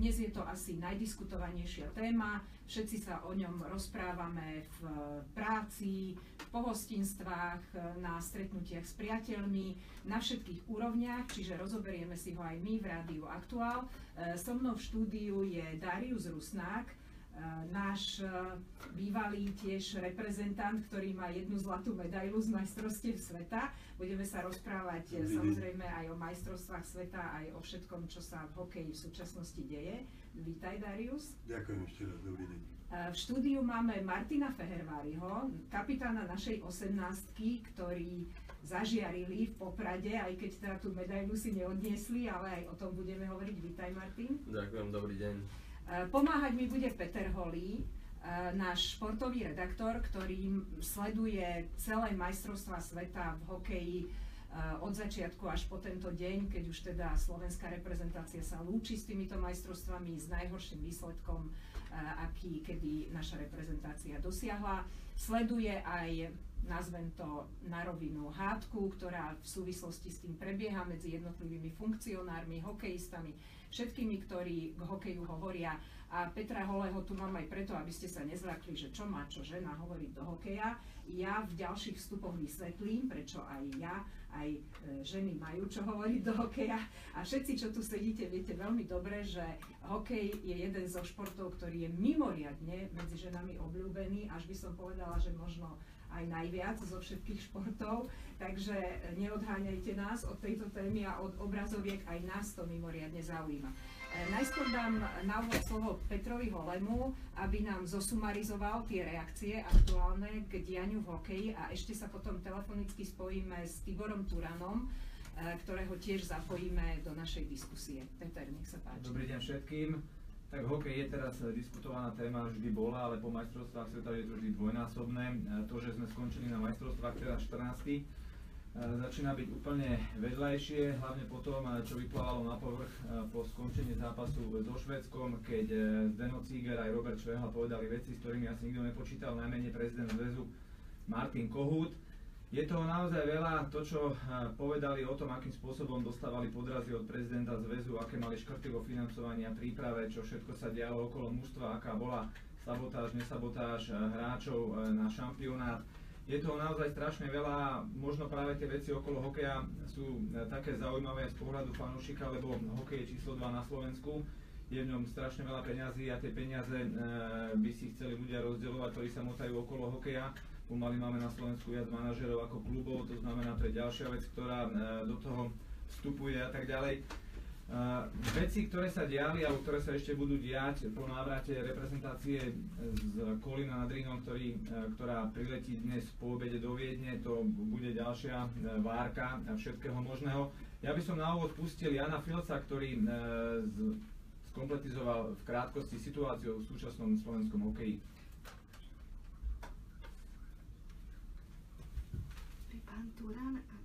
Dnes je to asi najdiskutovanejšia téma, všetci sa o ňom rozprávame v práci, v pohostinstvách, na stretnutiach s priateľmi, na všetkých úrovniach, čiže rozoberieme si ho aj my v Rádiu Aktuál. So mnou v štúdiu je Darius Rusnák, náš bývalý tiež reprezentant, ktorý má jednu zlatú medailu z majstrovstiev sveta. Budeme sa rozprávať samozrejme aj o majstrovstvách sveta, aj o všetkom, čo sa v hokeji v súčasnosti deje. Vítaj, Darius. Ďakujem ešte raz, dobrý deň. V štúdiu máme Martina Feherváriho, kapitána našej 18-ky, ktorí zažiarili v Poprade, aj keď teda tú medailu si neodniesli, ale aj o tom budeme hovoriť. Vítaj, Martin. Ďakujem, dobrý deň. Pomáhať mi bude Peter Holý, náš športový redaktor, ktorý sleduje celé majstrovstvá sveta v hokeji od začiatku až po tento deň, keď už teda slovenská reprezentácia sa lúči s týmito majstrovstvami s najhorším výsledkom, aký kedy naša reprezentácia dosiahla. Sleduje aj, nazvem to na rovinu, hádku, ktorá v súvislosti s tým prebieha medzi jednotlivými funkcionármi, hokejistami, všetkými, ktorí k hokeju hovoria. A Petra Holého tu mám aj preto, aby ste sa nezľakli, že čo má čo žena hovoriť do hokeja. Ja v ďalších vstupoch vysvetlím, prečo aj ja, aj ženy majú čo hovoriť do hokeja. A všetci, čo tu sedíte, viete veľmi dobre, že hokej je jeden zo športov, ktorý je mimoriadne medzi ženami obľúbený, až by som povedala, že možno aj najviac zo všetkých športov, takže neodháňajte nás od tejto témy a od obrazoviek, aj nás to mimoriadne zaujíma. Najskôr dám na úvod slovo Petrovi Holému, aby nám zosumarizoval tie reakcie aktuálne k dianiu v hokeji a ešte sa potom telefonicky spojíme s Tiborom Turanom, ktorého tiež zapojíme do našej diskusie. Peter, nech sa páči. Dobrý deň všetkým. Tak hokej je teraz diskutovaná téma, vždy bola, ale po majstrovstvách sveta je to vždy dvojnásobné. To, že sme skončili na majstrovstvách teda 14. Začína byť úplne vedľajšie, hlavne po tom, čo vyplávalo na povrch po skončení zápasu so Švédskom, keď Zdeno Cíger aj Robert Švehla povedali veci, s ktorými asi nikto nepočítal, najmenej prezident zväzu Martin Kohút. Je toho naozaj veľa, to čo povedali o tom, akým spôsobom dostávali podrazy od prezidenta zväzu, aké mali škrty vo financovaní a príprave, čo všetko sa dialo okolo mužstva, aká bola sabotáž, nesabotáž hráčov na šampionát. Je toho naozaj strašne veľa, možno práve tie veci okolo hokeja sú také zaujímavé z pohľadu fanúšika, lebo hokej je číslo 2 na Slovensku. Je v ňom strašne veľa peňazí a tie peniaze by si chceli ľudia rozdeľovať, ktorí sa motajú okolo hokeja. Pomaly máme na Slovensku viac manažerov ako klubov, to znamená, to je ďalšia vec, ktorá do toho vstupuje a tak ďalej. Veci, ktoré sa diali alebo ktoré sa ešte budú diať po návrate reprezentácie z Kolína nad Rýnom, ktorá priletí dnes po obede do Viedne, to bude ďalšia várka všetkého možného. Ja by som na úvod pustil Jana Filca, ktorý skompletizoval v krátkosti situáciu v súčasnom slovenskom hokeji. Pán Turan a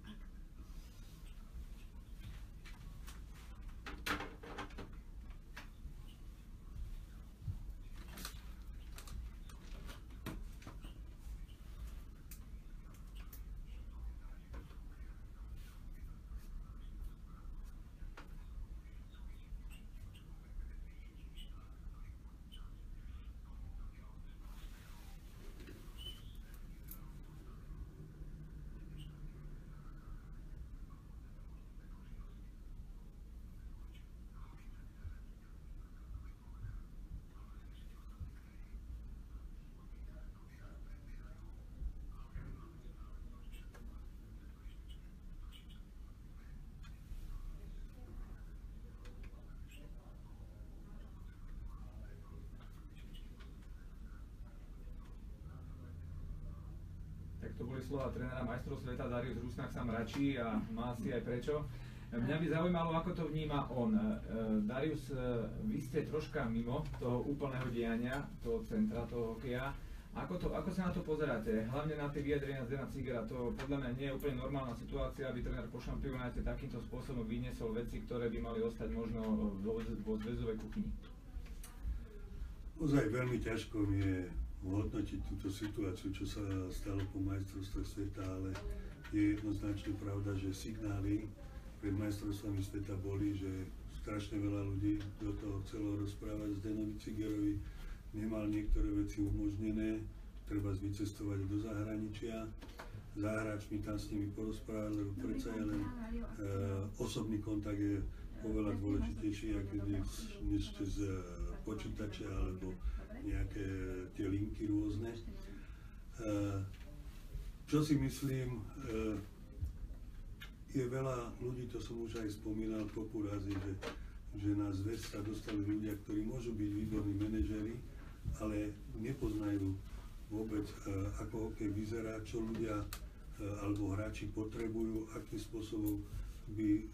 Tak to boli slova trénera majstrov sveta, Darius Rusnák sa mračí a má si aj prečo. Mňa by zaujímalo, ako to vníma on. Darius, vy ste troška mimo toho úplného diania, toho centra, toho hokeja. Ako sa na to pozeráte? Hlavne na tie vyjadrenia Zdena Cígera. To podľa mňa nie je úplne normálna situácia, aby tréner po šampionáte takýmto spôsobom vyniesol veci, ktoré by mali ostať možno vo zväzovej kuchyni. Ozaj veľmi ťažko mi je hodnotiť túto situáciu, čo sa stalo po majstrovstvách sveta, ale je jednoznačne pravda, že signály pred majstrovstvami sveta boli, že strašne veľa ľudí do toho chcelo rozprávať s Zdenovi Cigerovi, nemal niektoré veci umožnené, treba vycestovať do zahraničia, za hráčmi tam s nimi porozprávať, lebo predsa je len osobný kontakt je oveľa dôležitejší, ako než cez počítače alebo nejaké tie linky rôzne. Čo si myslím, je veľa ľudí, to som už aj spomínal kopu razy, že na zväz sa dostali ľudia, ktorí môžu byť výborní manažéri, ale nepoznajú vôbec, ako hokej vyzerá, čo ľudia alebo hráči potrebujú, akým spôsobom by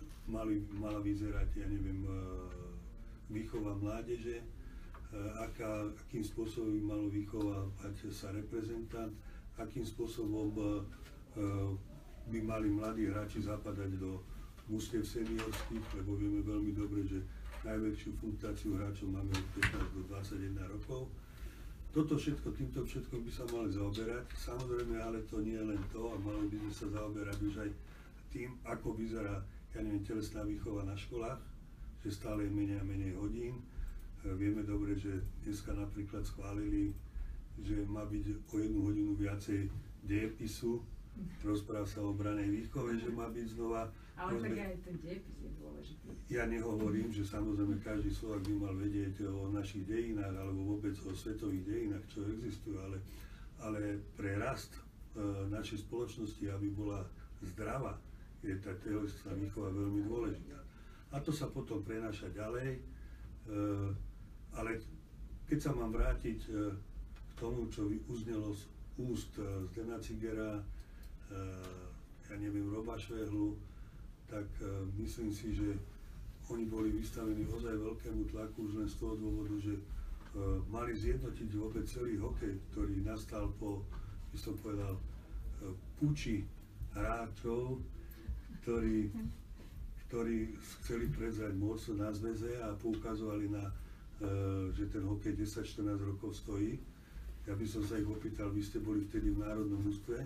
mala vyzerať, ja neviem, výchova mládeže, akým spôsobom by malo vychovávať sa reprezentant, akým spôsobom by mali mladí hráči zapadať do mužstiev seniorských, lebo vieme veľmi dobre, že najväčšiu fluktuáciu hráčov máme od 15 do 21 rokov. Týmto všetkom by sa mali zaoberať. Samozrejme, ale to nie je len to, a mali by sme sa zaoberať už aj tým, ako vyzerá, ja neviem, telesná výchova na školách, že stále je menej a menej hodín. Vieme dobre, že dneska napríklad schválili, že má byť o 1 hodinu viacej dejepisu, rozpráva sa o branej výchove, že má byť znova. Ale tak aj ten dejepis je dôležitý. Ja nehovorím, že samozrejme každý Slovák by mal vedieť o našich dejinách alebo vôbec o svetových dejinách, čo existujú, ale pre rast našej spoločnosti, aby bola zdravá, je tá telesná výchova veľmi dôležitá. A to sa potom prenáša ďalej, ale keď sa mám vrátiť k tomu, čo uznelo z úst Zdena Cigera, ja neviem, Roba Švehlu, tak myslím si, že oni boli vystavení ozaj veľkému tlaku už len z toho dôvodu, že mali zjednotiť vôbec celý hokej, ktorý nastal po, by som povedal, puči hráčov, ktorí chceli prevzať moc na zväze a poukazovali na, že ten hokej 10-14 rokov stojí. Ja by som sa ich opýtal, vy ste boli vtedy v národnom ústve,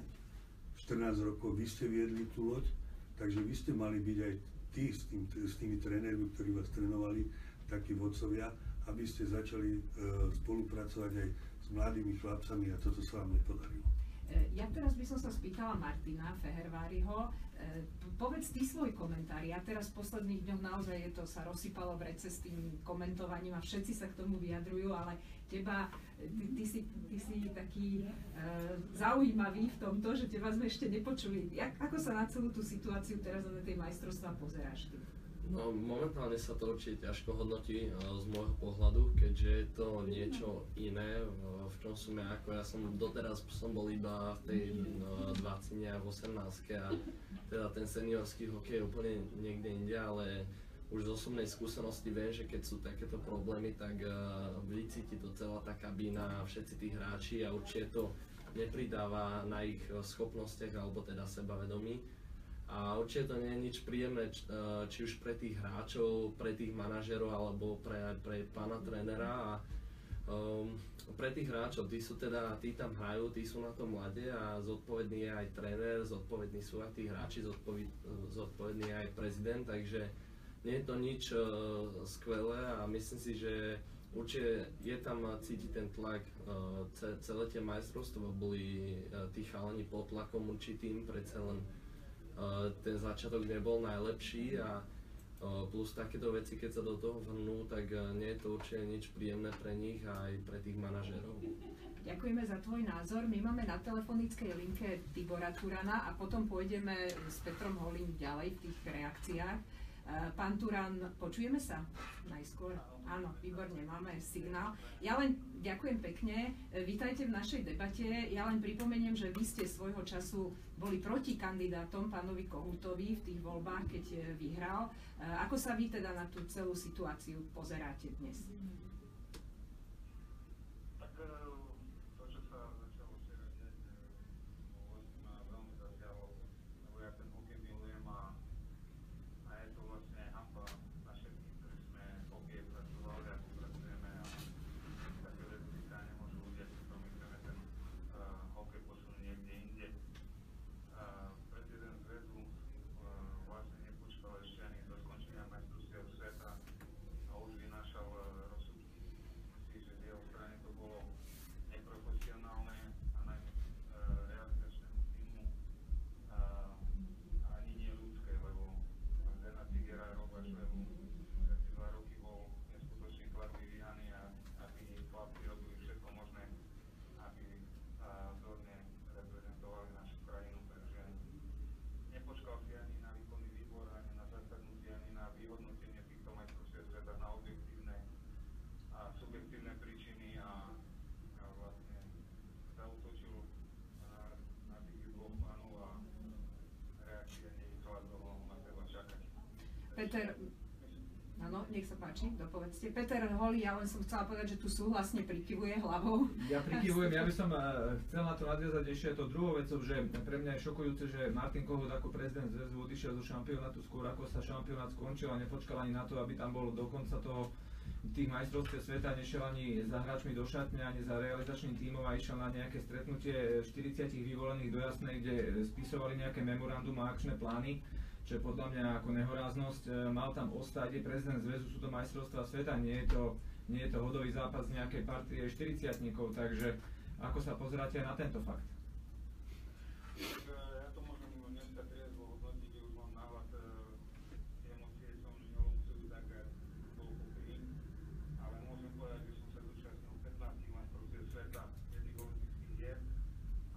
14 rokov vy ste viedli tú loď, takže vy ste mali byť aj tí s tými trénermi, ktorí vás trénovali, takí vodcovia, aby ste začali spolupracovať aj s mladými chlapcami a toto sa vám nepodarilo. Ja teraz by som sa spýtala Martina Feherváriho, povedz ty svoj komentár. Ja teraz v posledných dňoch naozaj sa rozsypalo v rece s tým komentovaním a všetci sa k tomu vyjadrujú, ale teba, ty si taký zaujímavý v tomto, že teba sme ešte nepočuli. Ako sa na celú tú situáciu teraz na tej majstrovstvá pozeráš ty? No momentálne sa to určite ťažko hodnotí z môjho pohľadu, keďže je to niečo iné, v čom som ja, ako ja som doteraz bol iba v tej 20 a v 18 a teda ten seniorský hokej je úplne niekde inde, ale už z osobnej skúsenosti viem, že keď sú takéto problémy, tak vycíti to celá tá kabína, všetci tí hráči a určite to nepridáva na ich schopnostiach alebo teda sebavedomí. A určite to nie je nič príjemné, či už pre tých hráčov, pre tých manažerov alebo pre pána trénera. A pre tých hráčov, tí tam hrajú, tí sú na tom mladé a zodpovedný je aj tréner, zodpovední sú aj tí hráči, zodpovedný je aj prezident, takže nie je to nič skvelé a myslím si, že určite je tam cítiť ten tlak. Celé tie majstrovstvá boli tí chalani pod tlakom určitým, predsa len ten začiatok nebol najlepší a plus takéto veci, keď sa do toho vrhnú, tak nie je to určite nič príjemné pre nich a aj pre tých manažérov. Ďakujeme za tvoj názor. My máme na telefonickej linke Tibora Turana a potom pôjdeme s Petrom Holým ďalej v tých reakciách. Pán Turan, počujeme sa najskôr? Áno, výborne, máme signál. Ja len ďakujem pekne, vítajte v našej debate. Ja len pripomeniem, že vy ste svojho času boli proti kandidátom pánovi Kohútovi v tých voľbách, keď vyhral. Ako sa vy teda na tú celú situáciu pozeráte dnes? Peter, áno, nech sa páči, dopovedzte. Peter Holý, ja len som chcela povedať, že tu súhlasne prikyvuje hlavou. Ja prikyvujem, ja by som chcel na to nadviazať ešte to druhou vecou, že pre mňa je šokujúce, že Martin Kohut ako prezident zväzu odišiel zo šampionátu skôr ako sa šampionát skončil a nepočkal ani na to, aby tam bol do konca tých majstrovstiev sveta, nešiel ani za hráčmi do šatne, ani za realizačným tímom a išiel na nejaké stretnutie 40 vyvolených do Jasnej, kde spisovali nejaké memorandum a akčné plány, čo je podľa mňa ako nehoráznosť. Mal tam ostať, je prezident zväzu, sú to majstrovstvá sveta, nie je to hodový zápas z nejakej partie 40-tníkov, takže ako sa pozeráte na tento fakt? Ja to môžem dneska triezvo hodnotiť, už mám náhľad tie emócie som neholom chceli tak bol pokryný, ale môžem povedať, že som sa zúčastnil 15 majstrovstiev sveta, jedných olympijských hier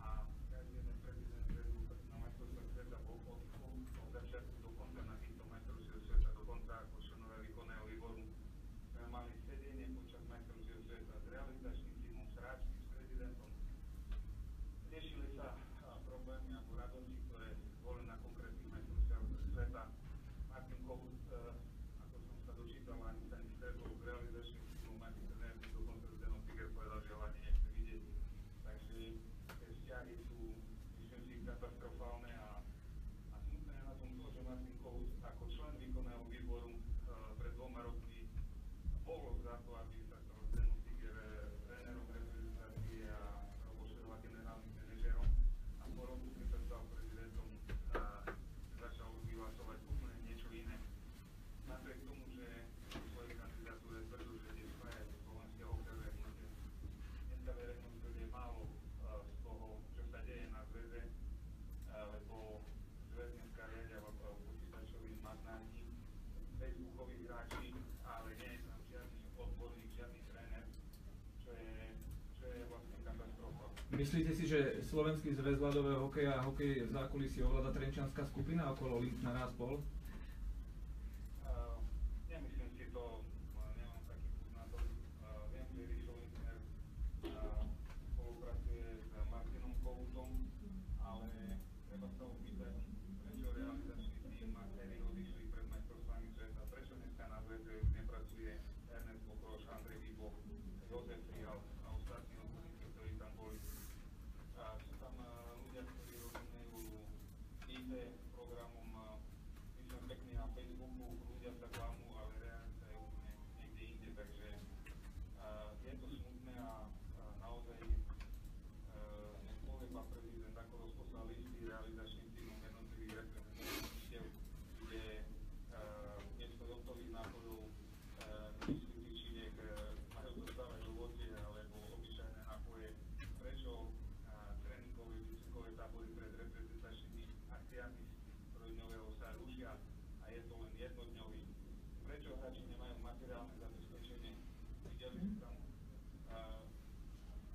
a každý jeden prezident zväzu na majstrovstvách sveta bol od začiatku do konca na týchto majstrovstiev sveta, dokonca ako členovia výkonného výboru. My mali sedenie počas majstrovstiev sveta s realizačným tímom, s hráčmi, s prezidentom. Riešili sa problémy alebo radosti, ktoré boli na konkrétnych majstrovstvách sveta. Martin Kohut, ako som sa dočítal, ani sa nestretol s realizačným tímom, ani trenér, dokonca Zdeno Tiger povedal, že ho ani nechce vidieť. Takže tie vzťahy sú, myslím si, katastrofálne a smutné je na tom to, že Martin Kohut ako člen výkonného výboru pred 2 rokmi bol za to, aby sa stal Zdeno Tiger trénerom reprezentácie a Robo Šerla generálnym manažérom. A po roku, keď sa stal prezidentom, začal vyhlasovať úplne niečo iné. Napriek tomu, že v svojej kandidatúre tvrdil, že ide spájať slovenské hokejové hnutie, dneska verejnosť vedie málo z toho, čo sa deje na zväze, lebo zväz dneska riadia počítačoví magnáti, facebookoví hráči, ale nie je tam žiadny odborník, žiadny tréner, čo je vlastne katastrofa. Myslíte si, že Slovenský zväz ľadového hokeja a hokej v zákulisí ovláda trenčianska skupina okolo Lipna Ráspol? Nemyslím si to, nemám taký vkus na to. Viem, že Rišo Lindner spolupracuje s Martinom Kohutom, ale treba sa opýtať, prečo realizačný tým aktéri odišli pred majstrovstvami sveta, prečo dneska na zväze už nepracuje Ernest Bokroš, Andrej Výboch, Jozef Rihal a ostatní odborníci, ktorí tam boli. Sú tam ľudia, ktorí rozumejú IT programom, myslím pekne na Facebooku, ľudia sa klamú, ale realita je úplne niekde inde, takže je to smutné a naozaj nech povie pán prezident, ako rozposlal listy realizačným týmom jednotlivých reprezentantov, kde miesto hotových nápojov nemyslí tyčiniek majú dostávať ovocie alebo obyčajné nápoje. Prečo tréningové výcvikové tábory pred reprezentačnými akciami trojdňového sa rušia a je to len jednodňový? Prečo hráči nemajú materiálne zabezpečenie? Videli sme tam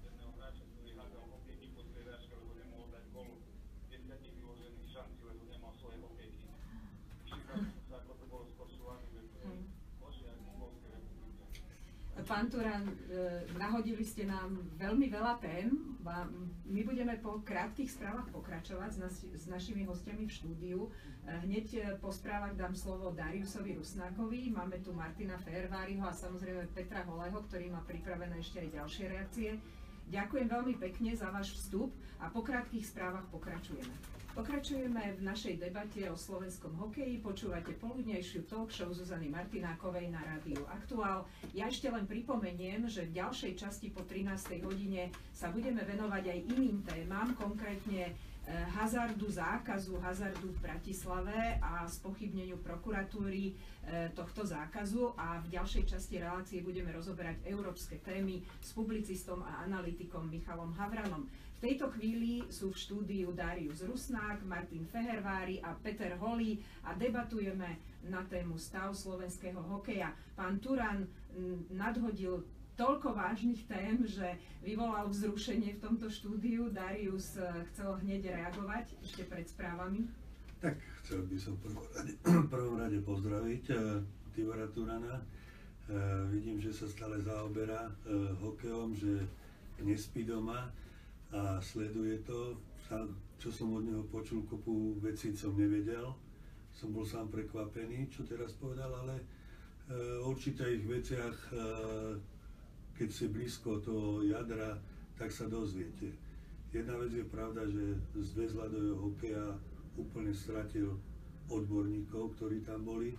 jedného hráča, ktorý hádzal hokejky po striedačke, lebo nemohol dať gól 10 vyložených šancí, lebo nemal svoje hokejky. Všimali sme sa, ako to bolo s Korčulami, že to je horšie ako v Mongolskej republike. Pán Turan, nahodili ste nám veľmi veľa tém. My budeme po krátkych správach pokračovať s našimi hostiami v štúdiu. Hneď po správach dám slovo Dariusovi Rusnákovi, máme tu Martina Feherváriho a samozrejme Petra Holého, ktorý má pripravené ešte aj ďalšie reakcie. Ďakujem veľmi pekne za váš vstup a po krátkych správach pokračujeme. Pokračujeme v našej debate o slovenskom hokeji. Počúvate poludnejšiu talk show Zuzany Martinákovej na rádiu Aktuál. Ja ešte len pripomeniem, že v ďalšej časti po 13. hodine sa budeme venovať aj iným témam, konkrétne zákazu hazardu v Bratislave a spochybneniu prokuratúry tohto zákazu, a v ďalšej časti relácie budeme rozoberať európske témy s publicistom a analytikom Michalom Havranom. V tejto chvíli sú v štúdiu Darius Rusnák, Martin Fehervári a Peter Holý a debatujeme na tému stav slovenského hokeja. Pán Turan nadhodil toľko vážnych tém, že vyvolal vzrušenie v tomto štúdiu. Darius chcel hneď reagovať ešte pred správami. Tak chcel by som v prvom rade pozdraviť Tibora Turana. Vidím, že sa stále zaoberá hokejom, že nespí doma a sleduje to. Čo som od neho počul, kopu vecí som nevedel. som bol sám prekvapený, čo teraz povedal, ale o určitých veciach, keď ste blízko toho jadra, tak sa dozviete. Jedna vec je pravda, že zväz ľadového hokeja úplne stratil odborníkov, ktorí tam boli.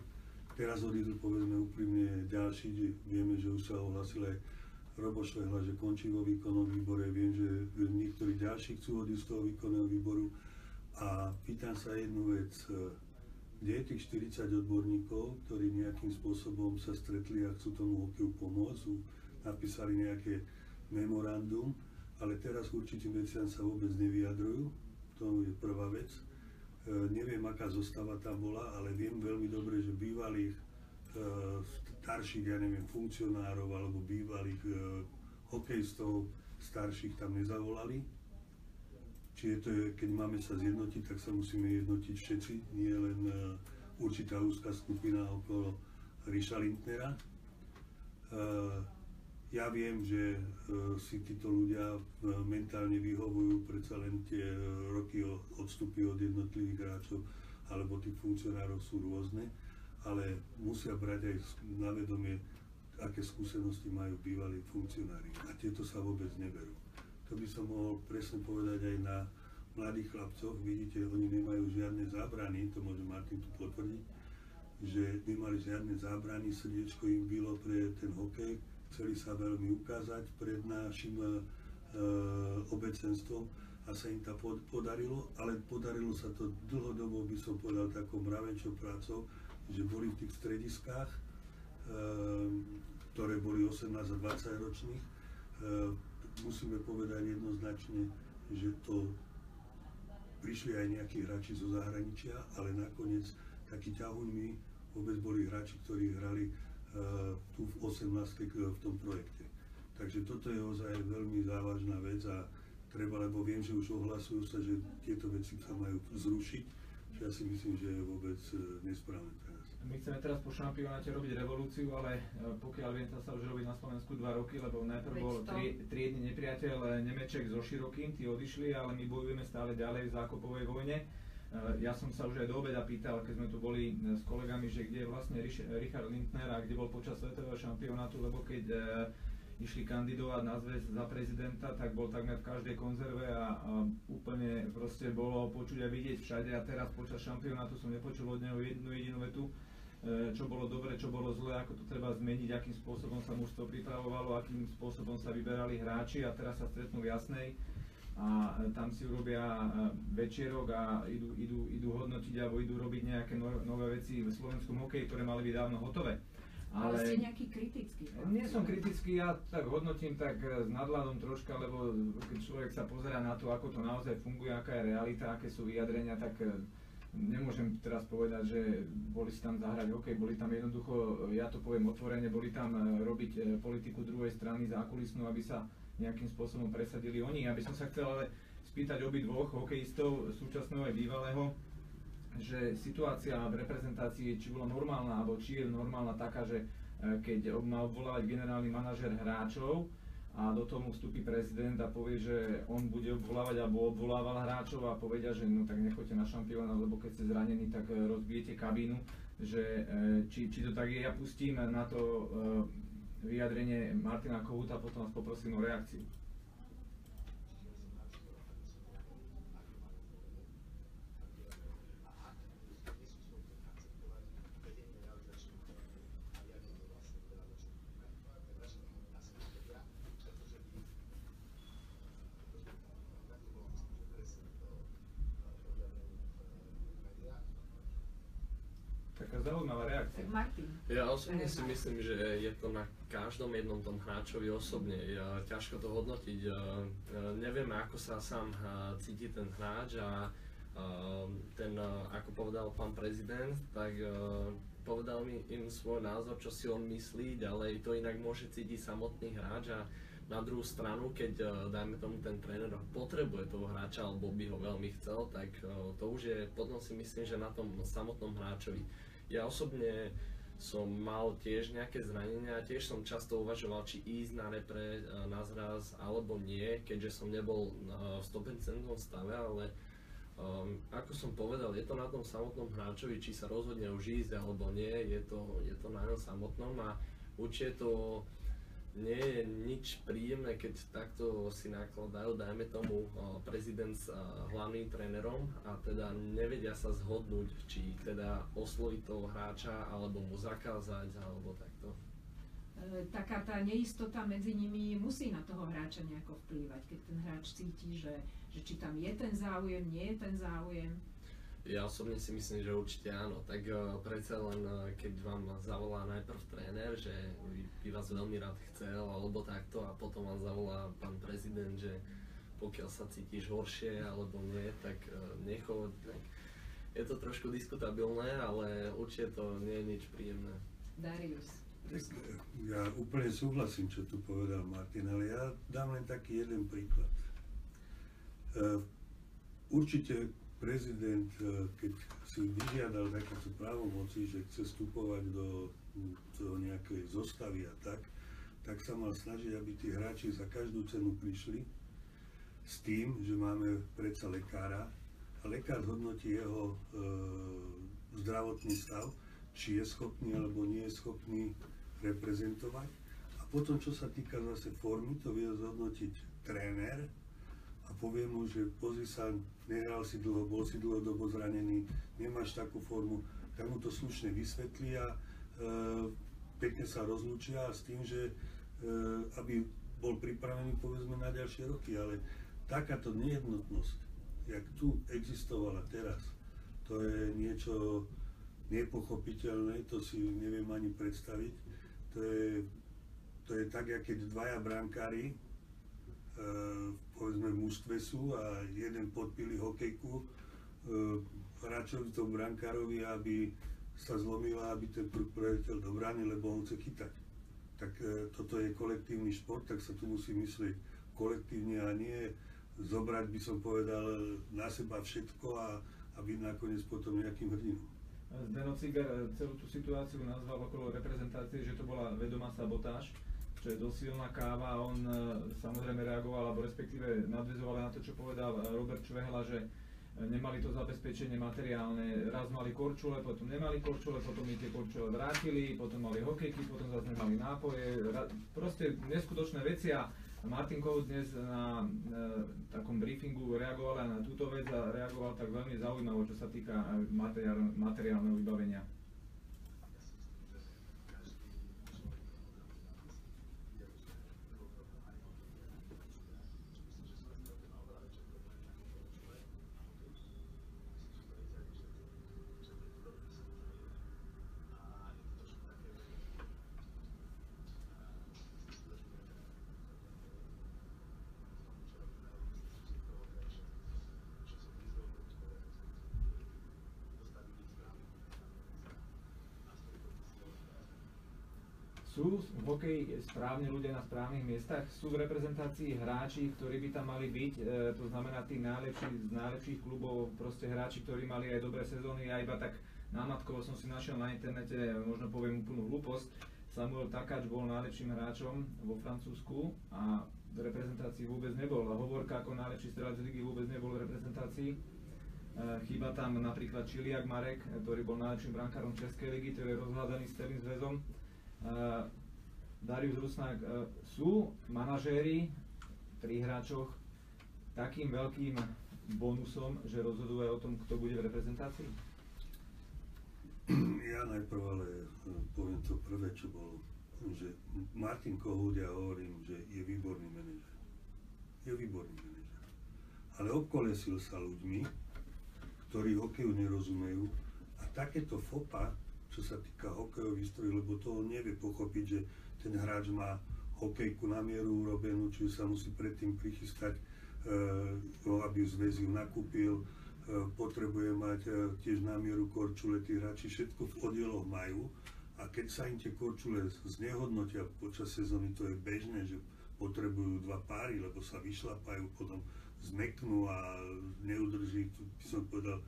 Teraz odídu, povedzme úprimne, ďalší, že vieme, že už sa ohlasil aj Robo Švehla, že končí vo výkonnom výbore, viem, že niektorí ďalší chcú odísť z toho výkonného výboru. A pýtam sa jednu vec, kde je tých 40 odborníkov, ktorí nejakým spôsobom sa stretli a chcú tomu hokeju pomôcť, napísali nejaké memorandum, ale teraz k určitým veciam sa vôbec nevyjadrujú, to je prvá vec. Neviem, aká zostava tam bola, ale viem veľmi dobre, že bývalých starších, ja neviem, funkcionárov alebo bývalých hokejistov starších tam nezavolali. Čiže to je, keď máme sa zjednotiť, tak sa musíme jednotiť všetci, nie len určitá úzka skupina okolo Ríša Lindnera. Ja viem, že si títo ľudia mentálne vyhovujú, predsa len tie roky odstupy od jednotlivých hráčov alebo tých funkcionárov sú rôzne, ale musia brať aj na vedomie, aké skúsenosti majú bývalí funkcionári. A tieto sa vôbec neberú. To by som mohol presne povedať aj na mladých chlapcoch. Vidíte, oni nemajú žiadne zábrany, to môže Martin tu potvrdiť, že nemali žiadne zábrany, srdiečko im bylo pre ten hokej, chceli sa veľmi ukázať pred našim obecenstvom a sa im to podarilo, ale podarilo sa to dlhodobo, by som povedal, takou mravenčou prácou, že boli v tých strediskách, ktoré boli 18 a 20 ročných. Musíme povedať jednoznačne, že to prišli aj nejakí hráči zo zahraničia, ale nakoniec takí ťahuňmi vôbec boli hráči, ktorí hrali tu v 18 v tom projekte. Takže toto je ozaj veľmi závažná vec a treba, lebo viem, že už ohlasujú sa, že tieto veci sa majú zrušiť, čo ja si myslím, že je vôbec nesprávne teraz. My chceme teraz po šampionáte robiť revolúciu, ale pokiaľ viem, to sa už robí na Slovensku 2 roky, lebo najprv bol triedny nepriateľ Nemeček so Širokým, tí odišli, ale my bojujeme stále ďalej v zákopovej vojne. Ja som sa už aj do obeda pýtal, keď sme tu boli s kolegami, že kde je vlastne Richard Lindner a kde bol počas svetového šampionátu, lebo keď išli kandidovať na zväz za prezidenta, tak bol takmer v každej konzerve a úplne proste bolo počuť a vidieť všade a teraz počas šampionátu som nepočul od neho jednu jedinú vetu, čo bolo dobre, čo bolo zle, ako to treba zmeniť, akým spôsobom sa mužstvo pripravovalo, akým spôsobom sa vyberali hráči a teraz sa stretnú v Jasnej a tam si urobia večierok a idú hodnotiť alebo idú robiť nejaké nové veci v slovenskom hokeji, ktoré mali byť dávno hotové. Ale ste nejaký kritický? Nie som kritický, ja tak hodnotím tak s nadhľadom troška, lebo keď človek sa pozerá na to, ako to naozaj funguje, aká je realita, aké sú vyjadrenia, tak nemôžem teraz povedať, že boli si tam zahrať hokej, boli tam jednoducho, ja to poviem otvorene, boli tam robiť politiku druhej strany zákulisnú, aby sa nejakým spôsobom presadili oni. Ja by som sa chcel ale spýtať obidvoch hokejistov, súčasného aj bývalého, že situácia v reprezentácii či bola normálna, alebo či je normálna taká, že keď má obvolávať generálny manažér hráčov a do tomu vstúpi prezident a povie, že on bude obvolávať alebo obvolával hráčov a povedia, že no tak nechoďte na šampióna, lebo keď ste zranení, tak rozbijete kabínu, že či to tak je. Ja pustím na to vyjadrenie Martina Kohúta, potom vás poprosím o reakciu. Taká zaujímavá reakcia. Martin. Ja osobne si myslím, že je to na každom jednom tom hráčovi osobne. Ťažko to hodnotiť. Nevieme, ako sa sám cíti ten hráč a ten, ako povedal pán prezident, tak povedal mi im svoj názor, čo si on myslí, ďalej to inak môže cítiť samotný hráč a na druhú stranu, keď dajme tomu ten tréner potrebuje toho hráča alebo by ho veľmi chcel, tak to už je, potom si myslím, že na tom samotnom hráčovi. Ja osobne som mal tiež nejaké zranenia a tiež som často uvažoval, či ísť na repre na zraz alebo nie, keďže som nebol v 100% stave, ale Ako som povedal, je to na tom samotnom hráčovi, či sa rozhodne už ísť alebo nie, je to na ňom samotnom a určite to nie je nič príjemné, keď takto si nakladajú, dajme tomu, prezident s hlavným trénerom a teda nevedia sa zhodnúť, či teda osloviť toho hráča alebo mu zakázať alebo takto. Taká tá neistota medzi nimi musí na toho hráča nejako vplývať, keď ten hráč cíti, že či tam je ten záujem, nie je ten záujem. Ja osobne si myslím, že určite áno. Tak predsa len, keď vám zavolá najprv tréner, že by vás veľmi rád chcel, alebo takto, a potom vám zavolá pán prezident, že pokiaľ sa cítiš horšie, alebo nie, tak nechod. Je to trošku diskutabilné, ale určite to nie je nič príjemné. Darius. Tak ja úplne súhlasím, čo tu povedal Martin, ale ja dám len taký jeden príklad. Určite prezident, keď si vyžiadal takéto právomoci, že chce vstupovať do nejakej zostavy a tak sa mal snažiť, aby tí hráči za každú cenu prišli s tým, že máme predsa lekára a lekár hodnotí jeho zdravotný stav, či je schopný alebo nie je schopný reprezentovať. A potom, čo sa týka zase formy, to vie zhodnotiť tréner a povie mu, že pozri sa, nehral si dlho, bol si dlhodobo zranený, nemáš takú formu, tak mu to slušne vysvetlí a pekne sa rozlúčia s tým, že aby bol pripravený povedzme na ďalšie roky, ale takáto nejednotnosť, jak tu existovala teraz, to je niečo nepochopiteľné, to si neviem ani predstaviť. To je tak, jak keď dvaja brankári povedzme v mužstve sú a jeden podpili hokejku hráčovi tomu brankárovi, aby sa zlomila, aby ten preletel do brány, lebo on chce chytať. Tak toto je kolektívny šport, tak sa tu musí myslieť kolektívne a nie zobrať, by som povedal, na seba všetko a byť nakoniec potom nejakým hrdinom. Zdeno Cigar celú tú situáciu nazval okolo reprezentácie, že to bola vedomá sabotáž, čo je dosť silná káva. On samozrejme reagoval, alebo respektíve nadväzoval na to, čo povedal Robert Švehla, že nemali to zabezpečenie materiálne. Raz mali korčule, potom nemali korčule, potom mi tie korčule vrátili, potom mali hokejky, potom zase nemali nápoje. Proste neskutočné veci a Martin Kohut dnes na takom briefingu reagoval aj na túto vec a reagoval tak veľmi zaujímavo, čo sa týka materiálneho vybavenia. Sú v hokeji správne ľudia na správnych miestach? Sú v reprezentácii hráči, ktorí by tam mali byť, to znamená tí najlepší z najlepších klubov, proste hráči, ktorí mali aj dobré sezóny, a iba tak námatkovo som si našiel na internete, možno poviem úplnú hlúposť, Samuel Takáč bol najlepším hráčom vo Francúzsku a v reprezentácii vôbec nebol. Hovorka ako najlepší strelec ligy vôbec nebol v reprezentácii. Chýba tam napríklad Čiliak Marek, ktorý bol najlepším brankárom Českej ligy, ktorý je rozhľadaný s celým zväzom. Darius Rusnák, sú manažéri pri hráčoch takým veľkým bonusom, že rozhodujú aj o tom, kto bude v reprezentácii? Ja najprv ale poviem to prvé, čo bolo, že Martin Kohut, ja hovorím, že je výborný manažer. Je výborný manažer. Ale obkolesil sa ľuďmi, ktorí hokeju nerozumejú, a takéto fopa, čo sa týka hokejových strojov, lebo to on nevie pochopiť, že ten hráč má hokejku na mieru urobenú, čiže sa musí predtým prichystať, aby zväz ju nakúpil, potrebuje mať tiež na mieru korčule, tí hráči všetko v oddieloch majú, a keď sa im tie korčule znehodnotia počas sezóny, to je bežné, že potrebujú dva páry, lebo sa vyšlapajú, potom zmeknú a neudrží, by som povedal,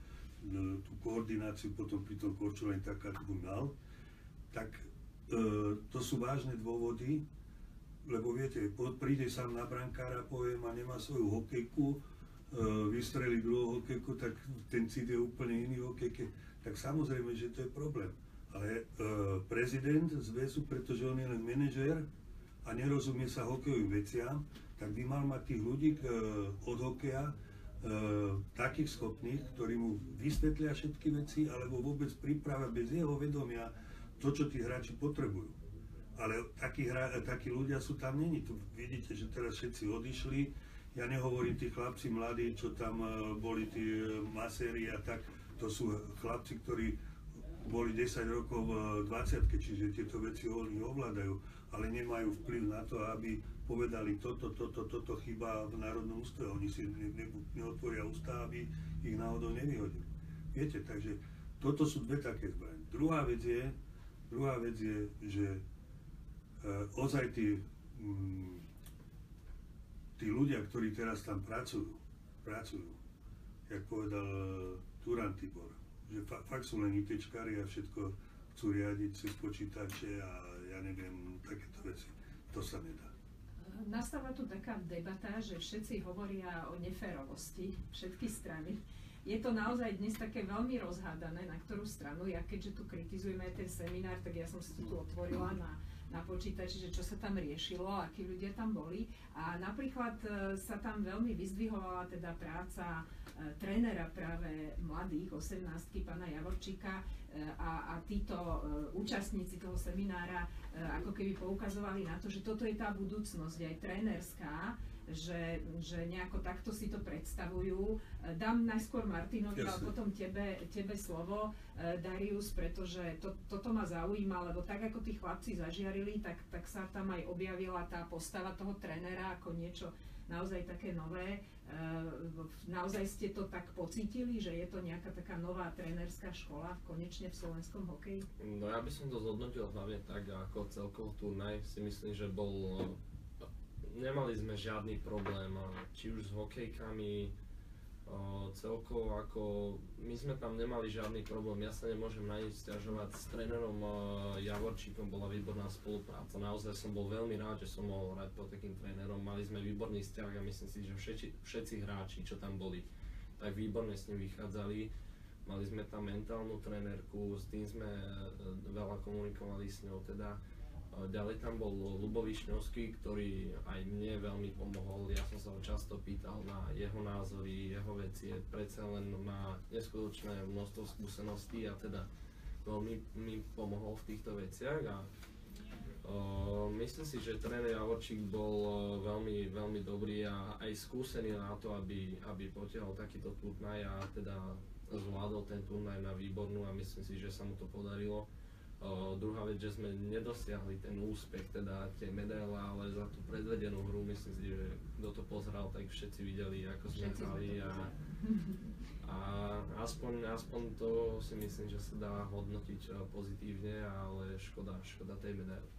tú koordináciu potom pri tom korčulení taká mal, tak to sú vážne dôvody, lebo viete, príde sám na brankára, poviem, a nemá svoju hokejku, vystrelí druhú hokejku, tak ten cít je úplne iný v hokejke, tak samozrejme, že to je problém. Ale prezident zväzu, pretože on je len manažér a nerozumie sa hokejovým veciam, tak by mal mať tých ľudí od hokeja takých schopných, ktorí mu vysvetlia všetky veci, alebo vôbec pripravia bez jeho vedomia to, čo tí hráči potrebujú. Ale takí ľudia sú tam není. Tu vidíte, že teraz všetci odišli. Ja nehovorím tí chlapci mladí, čo tam boli tí maséri a tak. To sú chlapci, ktorí boli 10 rokov v 20-ke, čiže tieto veci oni ovládajú, ale nemajú vplyv na to, aby povedali toto chýba v Národnom ústave. Oni si neotvoria ústa, aby ich náhodou nevyhodili. Viete, takže toto sú dve také zbrane. Druhá vec je, že ozaj tí ľudia, ktorí teraz tam pracujú, jak povedal Turan Tibor, že fakt sú len ITčkári a všetko chcú riadiť cez počítače a ja neviem, takéto veci. To sa nedá. Nastáva tu taká debata, že všetci hovoria o neférovosti, všetky strany. Je to naozaj dnes také veľmi rozhádané, na ktorú stranu. Ja keďže tu kritizujeme ten seminár, tak ja som si to tu otvorila na počítači, že čo sa tam riešilo, akí ľudia tam boli. A napríklad sa tam veľmi vyzdvihovala teda práca trénera práve mladých, 18-ky, pána Javorčíka, a títo účastníci toho seminára ako keby poukazovali na to, že toto je tá budúcnosť aj trénerská, že nejako takto si to predstavujú. Dám najskôr Martinovi, ale potom tebe slovo, Darius, pretože toto ma zaujíma, lebo tak ako tí chlapci zažiarili, tak sa tam aj objavila tá postava toho trénera ako niečo naozaj také nové. Naozaj ste to tak pocítili, že je to nejaká taká nová trénerská škola konečne v slovenskom hokeji? No ja by som to zhodnotil hlavne tak, ako celkovo turnaj si myslím, že nemali sme žiadny problém, či už s hokejkami, celkovo ako, my sme tam nemali žiadny problém, ja sa nemôžem na nič sťažovať, s trénerom Javorčíkom bola výborná spolupráca, naozaj som bol veľmi rád, že som mohol hrať pod takým trénerom, mali sme výborný vzťah a myslím si, že všetci hráči, čo tam boli, tak výborne s ním vychádzali, mali sme tam mentálnu trénerku, s tým sme veľa komunikovali s ňou teda. Ďalej tam bol Ľubo Višňovský, ktorý aj mne veľmi pomohol. Ja som sa ho často pýtal na jeho názory, jeho veci. Predsa len má neskutočné množstvo skúseností a teda veľmi mi pomohol v týchto veciach. A myslím si, že tréner Javorčík bol veľmi, veľmi dobrý a aj skúsený na to, aby potiahol takýto turnaj a teda zvládol ten turnaj na výbornú a myslím si, že sa mu to podarilo. Druhá vec, že sme nedosiahli ten úspech, teda tie medaile, ale za tú predvedenú hru, myslím si, že kto to pozeral, tak všetci videli, ako sme hrali a aspoň to si myslím, že sa dá hodnotiť pozitívne, ale škoda tej medaily.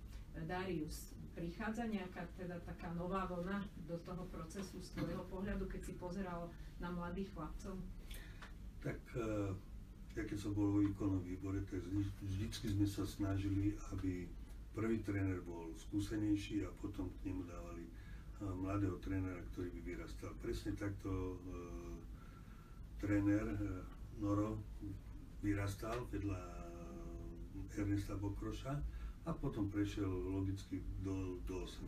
Darius, prichádza nejaká teda taká nová vlna do toho procesu z tvojho pohľadu, keď si pozeral na mladých chlapcov? Tak ja keď som bol vo výkonnom výbore, tak vždycky sme sa snažili, aby prvý tréner bol skúsenejší a potom k nemu dávali mladého trénera, ktorý by vyrastal. Presne takto tréner Noro vyrastal vedľa Ernesta Bokroša a potom prešiel logicky do 18.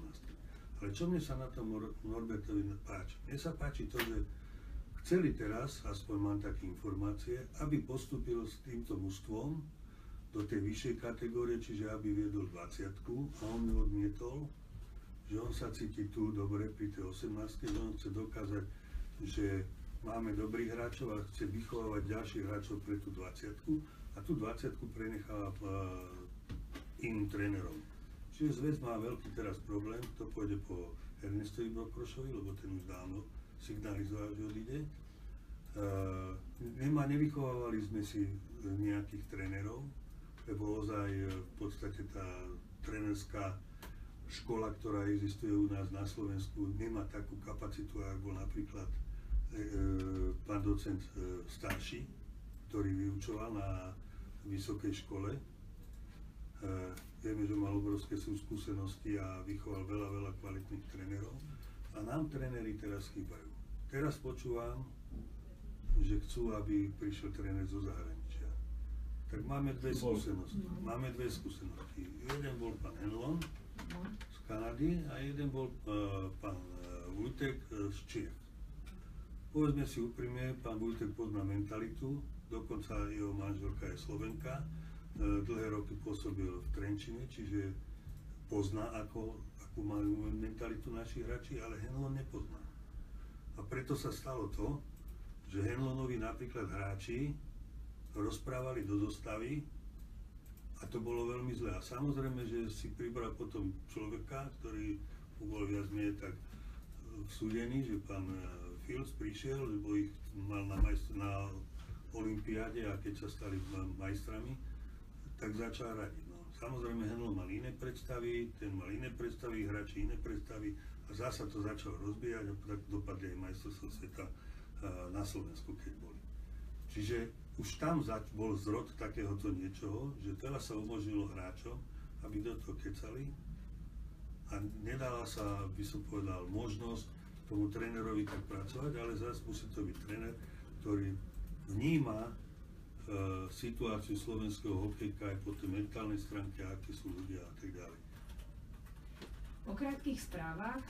Ale čo mne sa na tom Norbertovi páči? Mne sa páči to, že chceli teraz, aspoň mám také informácie, aby postúpil s týmto mužstvom do tej vyššej kategórie, čiže aby viedol 20-ku a on mi odmietol, že on sa cíti tu dobre pri tej 18-ke, že on chce dokázať, že máme dobrých hráčov a chce vychovávať ďalších hráčov pre tú 20-ku a tú 20-ku prenecháva iným trénerom. Čiže zväz má veľký teraz problém, to pôjde po Ernestovi Bokrošovi, lebo ten už dávno signalizoval, že odíde. Nevychovávali sme si nejakých trénerov, lebo ozaj v podstate tá trénerská škola, ktorá existuje u nás na Slovensku, nemá takú kapacitu, ako bol napríklad pán docent starší, ktorý vyučoval na vysokej škole. Vieme, že mal obrovské skúsenosti a vychoval veľa kvalitných trénerov. A nám tréneri teraz chýbajú. Teraz počúvam, že chcú, aby prišiel tréner zo zahraničia. Tak máme dve skúsenosti. Jeden bol pán Henlon z Kanady a jeden bol pán Vujtek z Čiech. Povedzme si úprimne, pán Vujtek pozná mentalitu, dokonca jeho manželka je Slovenka, dlhé roky pôsobil v Trenčine, čiže pozná, akú majú mentalitu naši hráči, ale Henlon nepozná. A preto sa stalo to, že Henlonovi napríklad hráči rozprávali do zostavy a to bolo veľmi zlé. A samozrejme, že si pribral potom človeka, ktorý bol viac menej tak súdený, že pán Fields prišiel, lebo ich mal na olympiáde a keď sa stali majstrami, tak začal radiť. No, samozrejme, Henlon mal iné predstavy, ten mal iné predstavy, hráči iné predstavy a zasa to začalo rozbíjať a tak dopadli aj majstrovstvá sveta na Slovensku, keď boli. Čiže už tam bol zrod takéhoto niečoho, že teraz sa umožnilo hráčom, aby do toho kecali a nedala sa, by som povedal, možnosť tomu trénerovi tak pracovať, ale zase musí to byť tréner, ktorý vníma situáciu slovenského hokejka aj po tej mentálnej stránke, akí sú ľudia a tak ďalej. Po krátkych správach,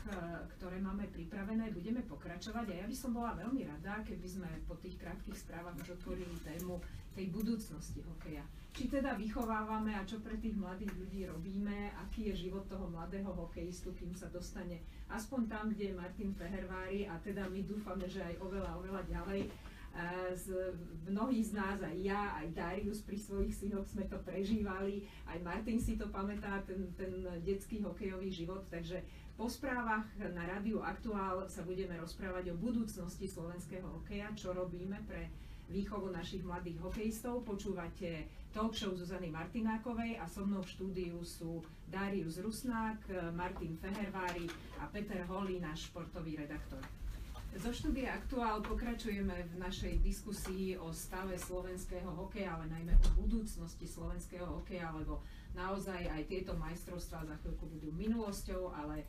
ktoré máme pripravené, budeme pokračovať a ja by som bola veľmi rada, keby sme po tých krátkych správach už otvorili tému tej budúcnosti hokeja. Či teda vychovávame a čo pre tých mladých ľudí robíme, aký je život toho mladého hokejistu, kým sa dostane aspoň tam, kde je Martin Fehervári a teda my dúfame, že aj oveľa ďalej. Mnohí z nás, aj ja, aj Darius pri svojich synoch sme to prežívali, aj Martin si to pamätá, ten detský hokejový život, takže po správach na Rádiu Aktuál sa budeme rozprávať o budúcnosti slovenského hokeja, čo robíme pre výchovu našich mladých hokejistov. Počúvate talk show Zuzany Martinákovej a so mnou v štúdiu sú Darius Rusnák, Martin Fehervári a Peter Holý, náš športový redaktor. Zo štúdia Aktuál pokračujeme v našej diskusii o stave slovenského hokeja, ale najmä o budúcnosti slovenského hokeja, lebo naozaj aj tieto majstrovstvá za chvíľku budú minulosťou, ale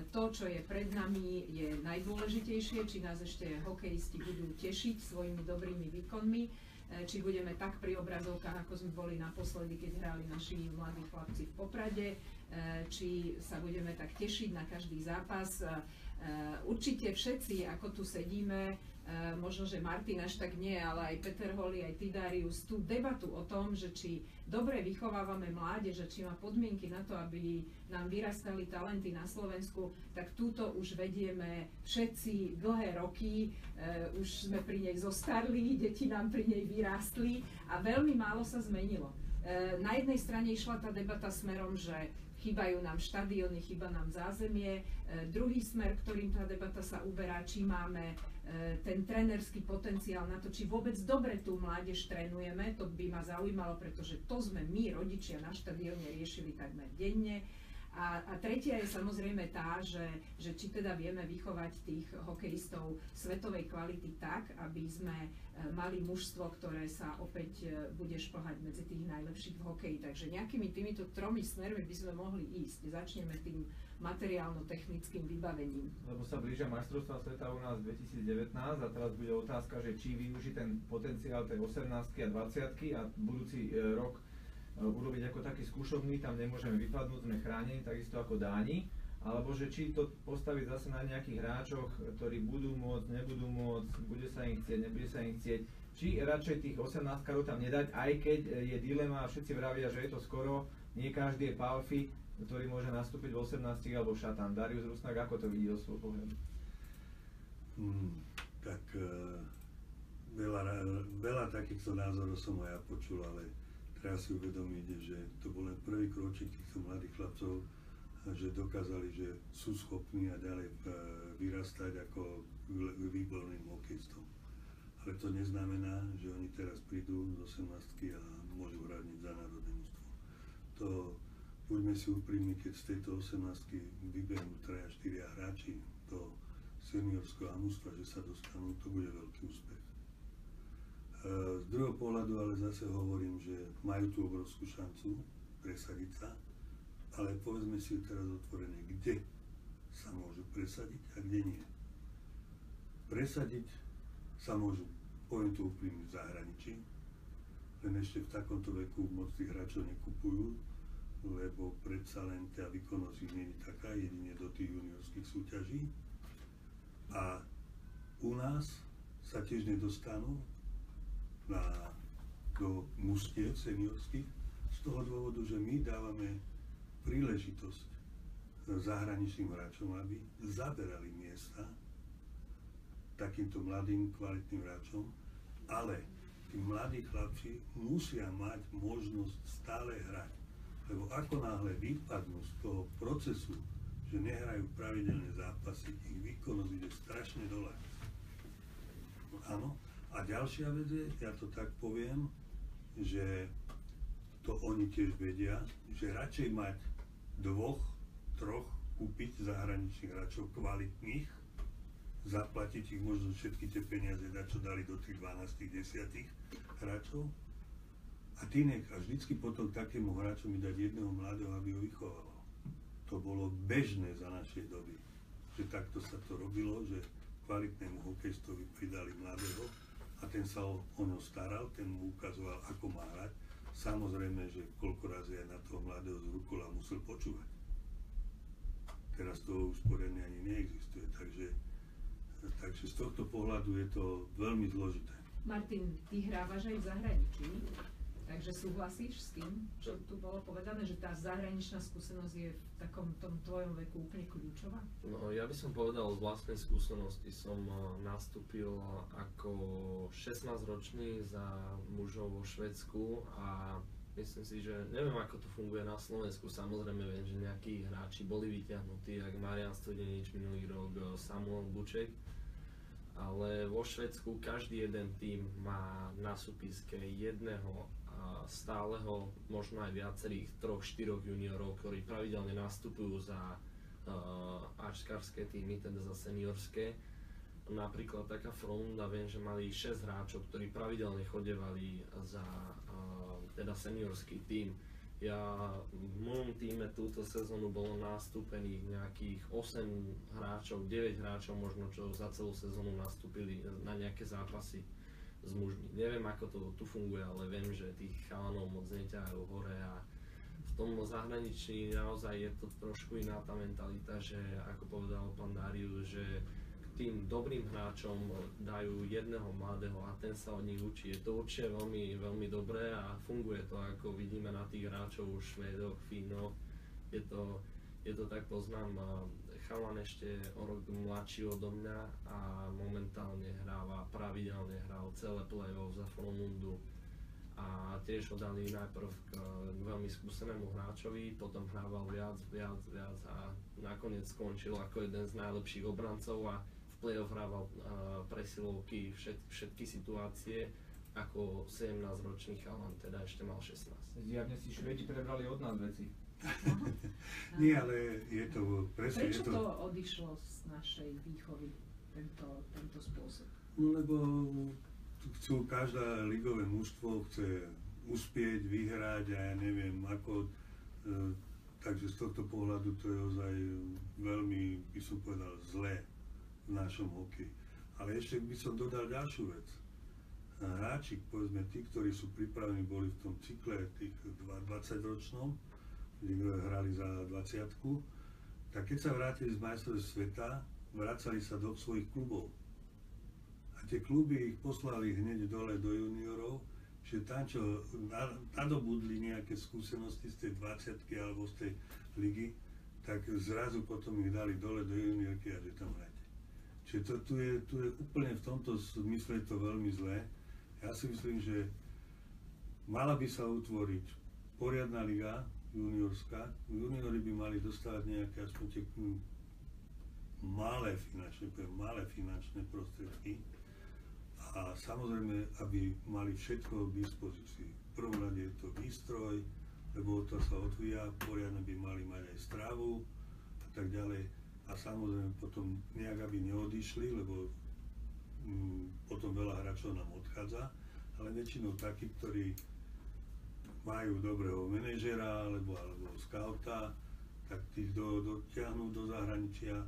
to, čo je pred nami, je najdôležitejšie, či nás ešte hokejisti budú tešiť svojimi dobrými výkonmi, či budeme tak pri obrazovkách, ako sme boli naposledy, keď hrali naši mladí chlapci v Poprade, či sa budeme tak tešiť na každý zápas. Určite všetci, ako tu sedíme, možno, že Martin až tak nie, ale aj Peter Holý, aj ty, Darius, tú debatu o tom, že či dobre vychovávame mládež, či má podmienky na to, aby nám vyrastali talenty na Slovensku, tak túto už vedieme všetci dlhé roky, už sme pri nej zostarli, deti nám pri nej vyrástli a veľmi málo sa zmenilo. Na jednej strane išla tá debata smerom, že chýbajú nám štadióny, chýba nám zázemie. Druhý smer, ktorým tá debata sa uberá, či máme ten trénerský potenciál na to, či vôbec dobre tú mládež trénujeme, to by ma zaujímalo, pretože to sme my, rodičia, na štadióne riešili takmer denne. A tretia je samozrejme tá, že či teda vieme vychovať tých hokejistov svetovej kvality tak, aby sme mali mužstvo, ktoré sa opäť bude šplhať medzi tých najlepších v hokeji. Takže nejakými týmito tromi smermi by sme mohli ísť. Začneme tým materiálno-technickým vybavením. Lebo sa blížia majstrovstvá sveta u nás 2019 a teraz bude otázka, že či využiť ten potenciál tej 18-ky a 20-ky a budúci rok urobiť ako taký skúšobný, tam nemôžeme vypadnúť, sme chránení, takisto ako Dáni, alebo že či to postaviť zase na nejakých hráčoch, ktorí budú môcť, nebudú môcť, bude sa im chcieť, nebude sa im chcieť, či radšej tých 18-karov tam nedať, aj keď je dilema a všetci vravia, že je to skoro, nie každý je Palfi, ktorý môže nastúpiť v 18 alebo Šatan. Darius Rusnák, ako to vidí zo svojho pohľadu? Tak veľa takýchto názorov som aj ja počul, ale treba si uvedomiť, že to bol len prvý kročík týchto mladých chlapcov, že dokázali, že sú schopní a ďalej vyrastať ako výborným hokejistom. Ale to neznamená, že oni teraz prídu z 18-ky a môžu hrať za národné mužstvo. To, buďme si úprimní, keď z tejto 18-ky vybehnú 3-4 hráči do seniorského mužstva, že sa dostanú, to bude veľký úspech. Z druhého pohľadu ale zase hovorím, že majú tú obrovskú šancu presadiť sa, ale povedzme si teraz otvorene, kde sa môžu presadiť a kde nie. presadiť sa môžu, poviem to úprimne, v zahraničí, len ešte v takomto veku moc tých hráčov nekupujú, lebo predsa len tá výkonnosť ich nie je taká, jedine do tých juniorských súťaží. A u nás sa tiež nedostanú do mužstiev seniorských z toho dôvodu, že my dávame príležitosť zahraničným hráčom, aby zaberali miesta takýmto mladým, kvalitným hráčom, ale tí mladí chlapci musia mať možnosť stále hrať. Lebo ako náhle vypadnú z toho procesu, že nehrajú pravidelné zápasy, ich výkonnosť ide strašne dole. Áno. A ďalšia vec je, ja to tak poviem, že to oni tiež vedia, že radšej mať 2, 3 kúpiť zahraničných hráčov kvalitných, zaplatiť ich možno všetky tie peniaze, čo dali do tých 12, 10 hráčov. A ty a vždycky potom takému hráčovi dať jedného mladého, aby ho vychovalo. To bolo bežné za našej doby. Že takto sa to robilo, že kvalitnému hokejistovi pridali mladého a ten sa o ňo staral, ten mu ukazoval, ako má hrať. Samozrejme, že koľko razy aj na toho mladého z Rukula musel počúvať. Teraz to už poriadne ani neexistuje, takže z tohto pohľadu je to veľmi zložité. Martin, ty hrávaš aj v zahraničí, takže súhlasíš s tým, čo tu bolo povedané, že tá zahraničná skúsenosť je v takom tom tvojom veku úplne kľúčová? No, ja by som povedal z vlastnej skúsenosti. Som nastúpil ako 16-ročný za mužov vo Švédsku a myslím si, že neviem, ako to funguje na Slovensku. Samozrejme viem, že nejakí hráči boli vyťahnutí, ako Marian Studenič minulý rok, Samuel Buček. Ale vo Švédsku každý jeden tím má na súpiske jedného stáleho, možno aj viacerých 3-4 juniorov, ktorí pravidelne nastupujú za áčkarské týmy, teda za seniorské. Napríklad taká Frölunda, viem, že mali 6 hráčov, ktorí pravidelne chodevali za teda seniorský tím. V mojom týme túto sezónu bolo nastúpených nejakých 8 hráčov, 9 hráčov možno, čo za celú sezónu nastúpili na nejaké zápasy s mužmi. Neviem, ako to tu funguje, ale viem, že tých chalanov moc neťahajú hore a v tom zahraničí naozaj je to trošku iná tá mentalita, že ako povedal pán Darius, že tým dobrým hráčom dajú jedného mladého a ten sa od nich učí. Je to určite veľmi, veľmi dobré a funguje to, ako vidíme na tých hráčov, Švédoch, Fínoch. Je to tak, poznám chalan ešte o rok mladší odo mňa a momentálne pravidelne hral celé play-off za Frölundu. A tiež ho dali najprv k veľmi skúsenému hráčovi, potom hrával viac a nakoniec skončil ako jeden z najlepších obrancov a play-off hrával presilovky, všetky situácie ako 17-ročný chalan, teda ešte mal 16. Zjavne si Švédi prebrali od nás veci. Nie, ale je to presne... Prečo to odišlo z našej výchovy, tento spôsob? No lebo chcú, každá ligové mužstvo chce uspieť, vyhrať a ja neviem ako... Takže z tohto pohľadu to je ozaj veľmi, by som povedal, zlé v našom hokeji. Ale ešte by som dodal ďalšiu vec. Hráči, povedzme tí, ktorí sú pripravení, boli v tom cykle tých 20-ročnom, kde hrali za 20-ku, tak keď sa vrátili z majstrovstiev sveta, vracali sa do svojich klubov. A tie kluby ich poslali hneď dole do juniorov, že tam, čo nadobudli nejaké skúsenosti z tej 20-ky alebo z tej ligy, tak zrazu potom ich dali dole do juniorky a že tam hrajte. Čiže tu je úplne v tomto zmysle to veľmi zlé. Ja si myslím, že mala by sa utvoriť poriadna liga juniorská. Juniori by mali dostávať nejaké aspoň tie malé finančné prostriedky. A samozrejme, aby mali všetko k dispozícii. V prvom rade je to výstroj, lebo to sa odvíja, poriadne by mali mať aj stravu a tak ďalej. A samozrejme potom nejak, aby neodišli, lebo potom veľa hráčov nám odchádza, ale väčšinou takí, ktorí majú dobrého manažera alebo skauta, tak tých dotiahnú do zahraničia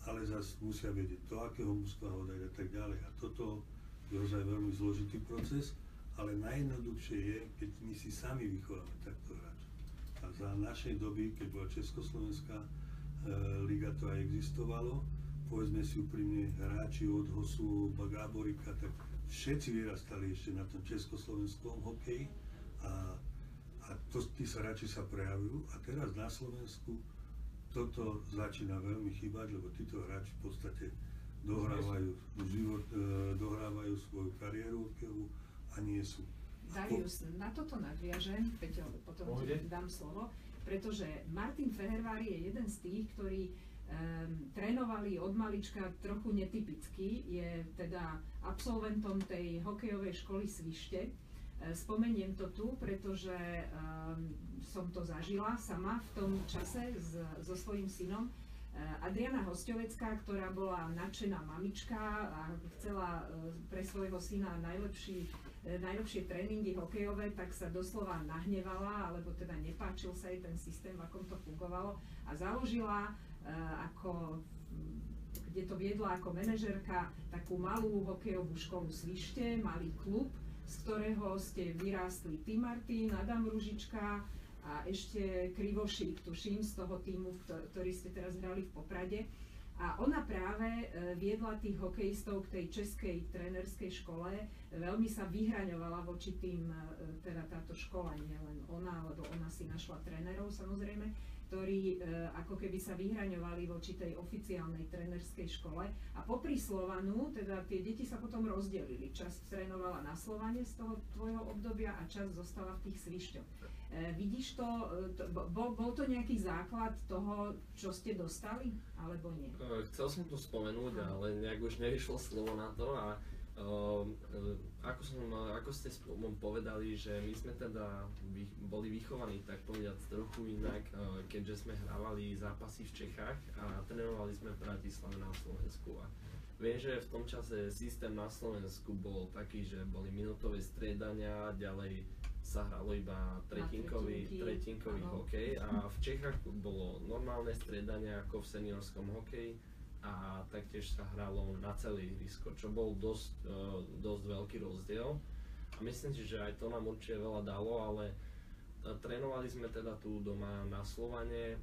ale zase musia vedieť, do akého mužstva ho dať a tak ďalej. A toto je ozaj veľmi zložitý proces, ale najjednoduchšie je, keď my si sami vychováme takto hráča. A za našej doby, keď bola Československá liga, to aj existovalo, povedzme si úprimne, hráči od Hosu, Gáborika, tak všetci vyrastali ešte na tom československom hokeji a tí sa radšej sa prejavujú. A teraz na Slovensku toto začína veľmi chýbať, lebo títo hráči v podstate dohrávajú svoju kariéru hokejovú a nie sú. Darius, na toto nadviažem, Peťo, potom ti dám slovo, pretože Martin Fehervári je jeden z tých, ktorí trénovali od malička trochu netypicky, je teda absolventom tej hokejovej školy Svište. Spomeniem to tu, pretože som to zažila sama v tom čase so svojím synom. Adriana Hosťovecká, ktorá bola nadšená mamička a chcela pre svojho syna najlepšie tréningy hokejové, tak sa doslova nahnevala, alebo teda nepáčil sa jej ten systém, v akom to fungovalo, a založila kde to viedla ako manažérka, takú malú hokejovú školu Svište, malý klub, z ktorého ste vyrástli ty, Martin, Adam Ružička a ešte Krivošík, tuším, z toho týmu, ktorý ste teraz hrali v Poprade. A ona práve viedla tých hokejistov k tej českej trénerskej škole, veľmi sa vyhraňovala voči tým, teda táto škola, nie len ona, lebo ona si našla trénerov samozrejme, ktorí ako keby sa vyhraňovali voči tej oficiálnej trénerskej škole. A popri Slovanu, teda tie deti sa potom rozdelili. Časť trénovala na Slovane z toho tvojho obdobia a časť zostala v tých Svišťoch. Vidíš to, bol to nejaký základ toho, čo ste dostali, alebo nie? Chcel som to spomenúť, ale nejak už nevyšlo slovo na to a ako ste povedali, že my sme teda boli vychovaní, tak povedať, trochu inak, keďže sme hrávali zápasy v Čechách a trénovali sme v Bratislave na Slovensku. A viem, že v tom čase systém na Slovensku bol taký, že boli minútové striedania, ďalej sa hralo iba tretinkový hokej a v Čechách bolo normálne striedanie ako v seniorskom hokeji a taktiež sa hralo na celé ihrisko, čo bol dosť veľký rozdiel. A myslím si, že aj to nám určite veľa dalo, ale trénovali sme teda tu doma na Slovane,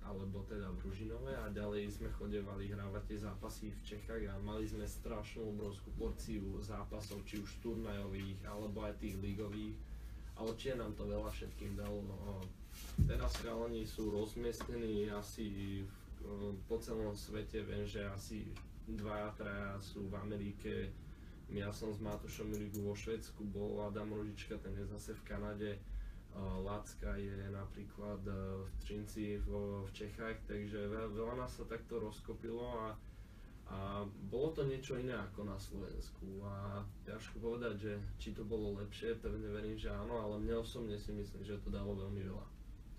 alebo teda v Ružinove a ďalej sme chodevali hrávať tie zápasy v Čechách a mali sme strašnú obrovskú porciu zápasov, či už turnajových, alebo aj tých ligových. A určite nám to veľa všetkým dalo. Teraz chalani sú rozmiestnení asi po celom svete, viem, že asi 2-3 sú v Amerike. Ja som s Matúšom Miligu vo Švédsku bol, Adam Ružička, ten je zase v Kanade, Lacka je napríklad v Třinci v Čechách, takže veľa nás sa takto rozkopilo a bolo to niečo iné ako na Slovensku a ťažko povedať, že či to bolo lepšie, pevne verím, že áno, ale mne osobne si myslím, že to dalo veľmi veľa.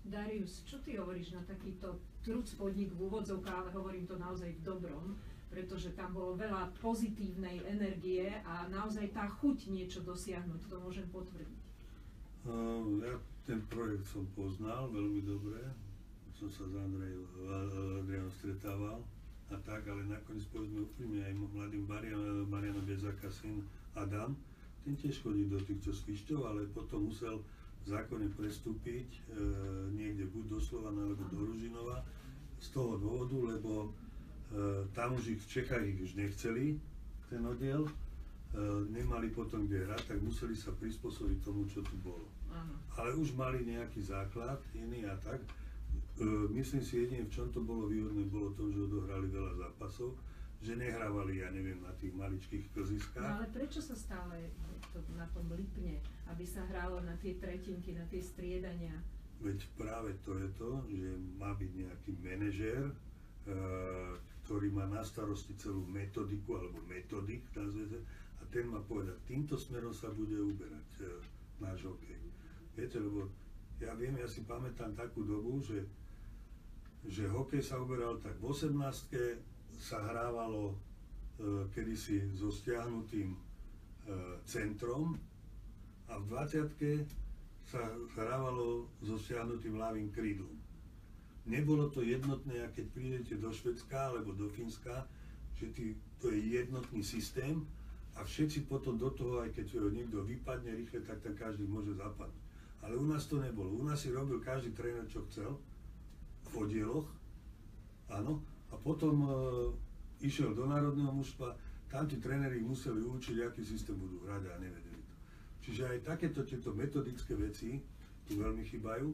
Darius, čo ty hovoríš na takýto truc podnik v úvodzovkách, ale hovorím to naozaj v dobrom, pretože tam bolo veľa pozitívnej energie a naozaj tá chuť niečo dosiahnuť, to môžem potvrdiť. Ja ten projekt som poznal veľmi dobre, som sa s Adrianom stretával a tak, ale nakoniec povedzme úprimne aj mladým Mariano Bezaka syn Adam, ten tiež chodí do týchto Svišťov, ale potom musel zákone prestúpiť niekde buď do Slovana alebo do Ružinova z toho dôvodu, lebo tam už v Čechách ich už nechceli, ten oddiel, nemali potom kde hrať, tak museli sa prispôsobiť tomu, čo tu bolo. Ale už mali nejaký základ iný a tak. Myslím si jedine, v čom to bolo výhodné, bolo to, že odohrali veľa zápasov, že nehrávali, ja neviem, na tých maličkých klziskách. No ale prečo sa stále na tom lipne, aby sa hralo na tie tretinky, na tie striedania? Veď práve to je to, že má byť nejaký manažér, ktorý má na starosti celú metodiku, alebo metodik, a ten má povedať, týmto smerom sa bude uberať náš hokej. Viete, lebo ja si pamätám takú dobu, že hokej sa uberal tak v 18-ke, sa hrávalo kedysi so stiahnutým centrom a v 20-ke sa hrávalo so stiahnutým ľavým krídlom. nebolo to jednotné, a keď prídete do Švédska alebo do Fínska, že to je jednotný systém a všetci potom do toho, aj keď niekto vypadne rýchle, tak tam každý môže zapadnúť. Ale u nás to nebolo. U nás si robil každý tréner, čo chcel, v oddieloch, áno, a potom išiel do národného mužstva, tam tí tréneri museli učiť, aký systém budú hrať a nevedeli to. Čiže aj tieto metodické veci tu veľmi chýbajú.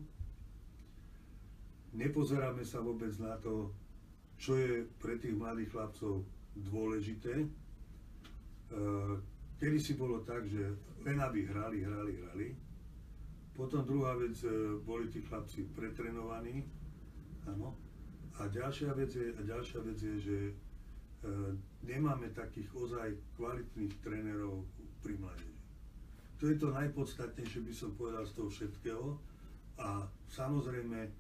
Nepozeráme sa vôbec na to, čo je pre tých mladých chlapcov dôležité. Kedy si bolo tak, že len aby hrali. Potom druhá vec, boli tí chlapci pretrenovaní, áno. A ďalšia vec je, že nemáme takých ozaj kvalitných trénerov pri mládeži. To je to najpodstatnejšie, by som povedal, z toho všetkého. A samozrejme,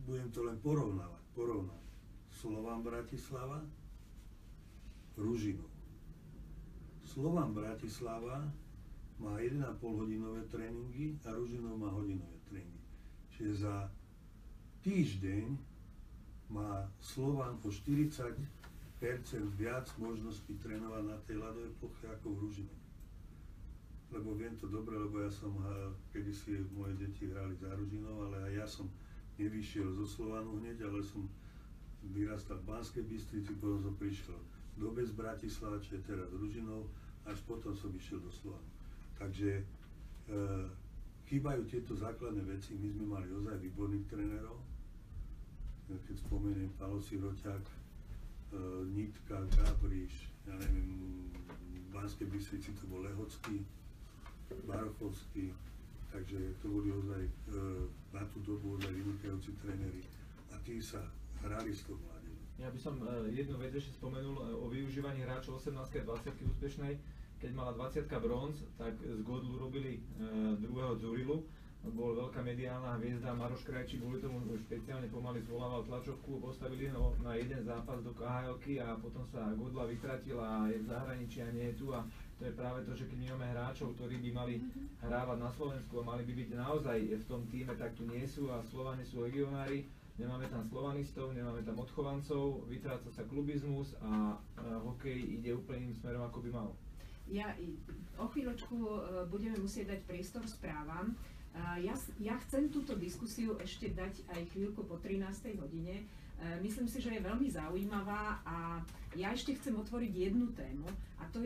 budem to len porovnávať. Slovan Bratislava, Ružinov. Slovan Bratislava má 1,5 hodinové tréningy a Ružinov má hodinové tréningy. Čiže za týždeň má Slovan o 40% viac možností trénovať na tej ľadovej ploche ako v Ružinovi. Lebo viem to dobre, lebo ja som kedysi moje deti hrali za Ružinov, ale aj ja som nevyšiel zo Slovanu hneď, ale som vyrastal v Banskej Bystrici, potom som prišiel do Bez Bratislava, čo je teraz Ružinov, až potom som išiel do Slovanu. Takže chýbajú tieto základné veci. My sme mali ozaj výborných trénerov. Keď spomeniem Palo Siroťák, Nitka, Gabriš, ja neviem, v Banskej Bystrici to bol Lehocký, Barochovský, takže to boli ozaj na tú dobu ozaj vynikajúci tréneri a tí sa hrali s tou mládežou. Ja by som jednu vec ešte spomenul o využívaní hráčov 18 a 20 úspešnej. Keď mala 20 bronz, tak z Godlu robili druhého Dzurilu. Bol veľká mediálna hviezda, Maroš Krajčí kvôli tomu špeciálne pomaly zvolával tlačovku, postavili ho na jeden zápas do KHL-ky a potom sa Godla vytratila a je v zahraničí a nie je tu. A to je práve to, že keď my máme hráčov, ktorí by mali hrávať na Slovensku a mali by byť naozaj v tom týme, tak tu nie sú a Slovani sú legionári. Nemáme tam slovanistov, nemáme tam odchovancov, vytráca sa klubizmus a hokej ide úplne iným smerom, ako by mal. O chvíľočku budeme musieť dať priestor správam. Ja chcem túto diskusiu ešte dať aj chvíľku po 13. hodine. Myslím si, že je veľmi zaujímavá a ja ešte chcem otvoriť jednu tému a to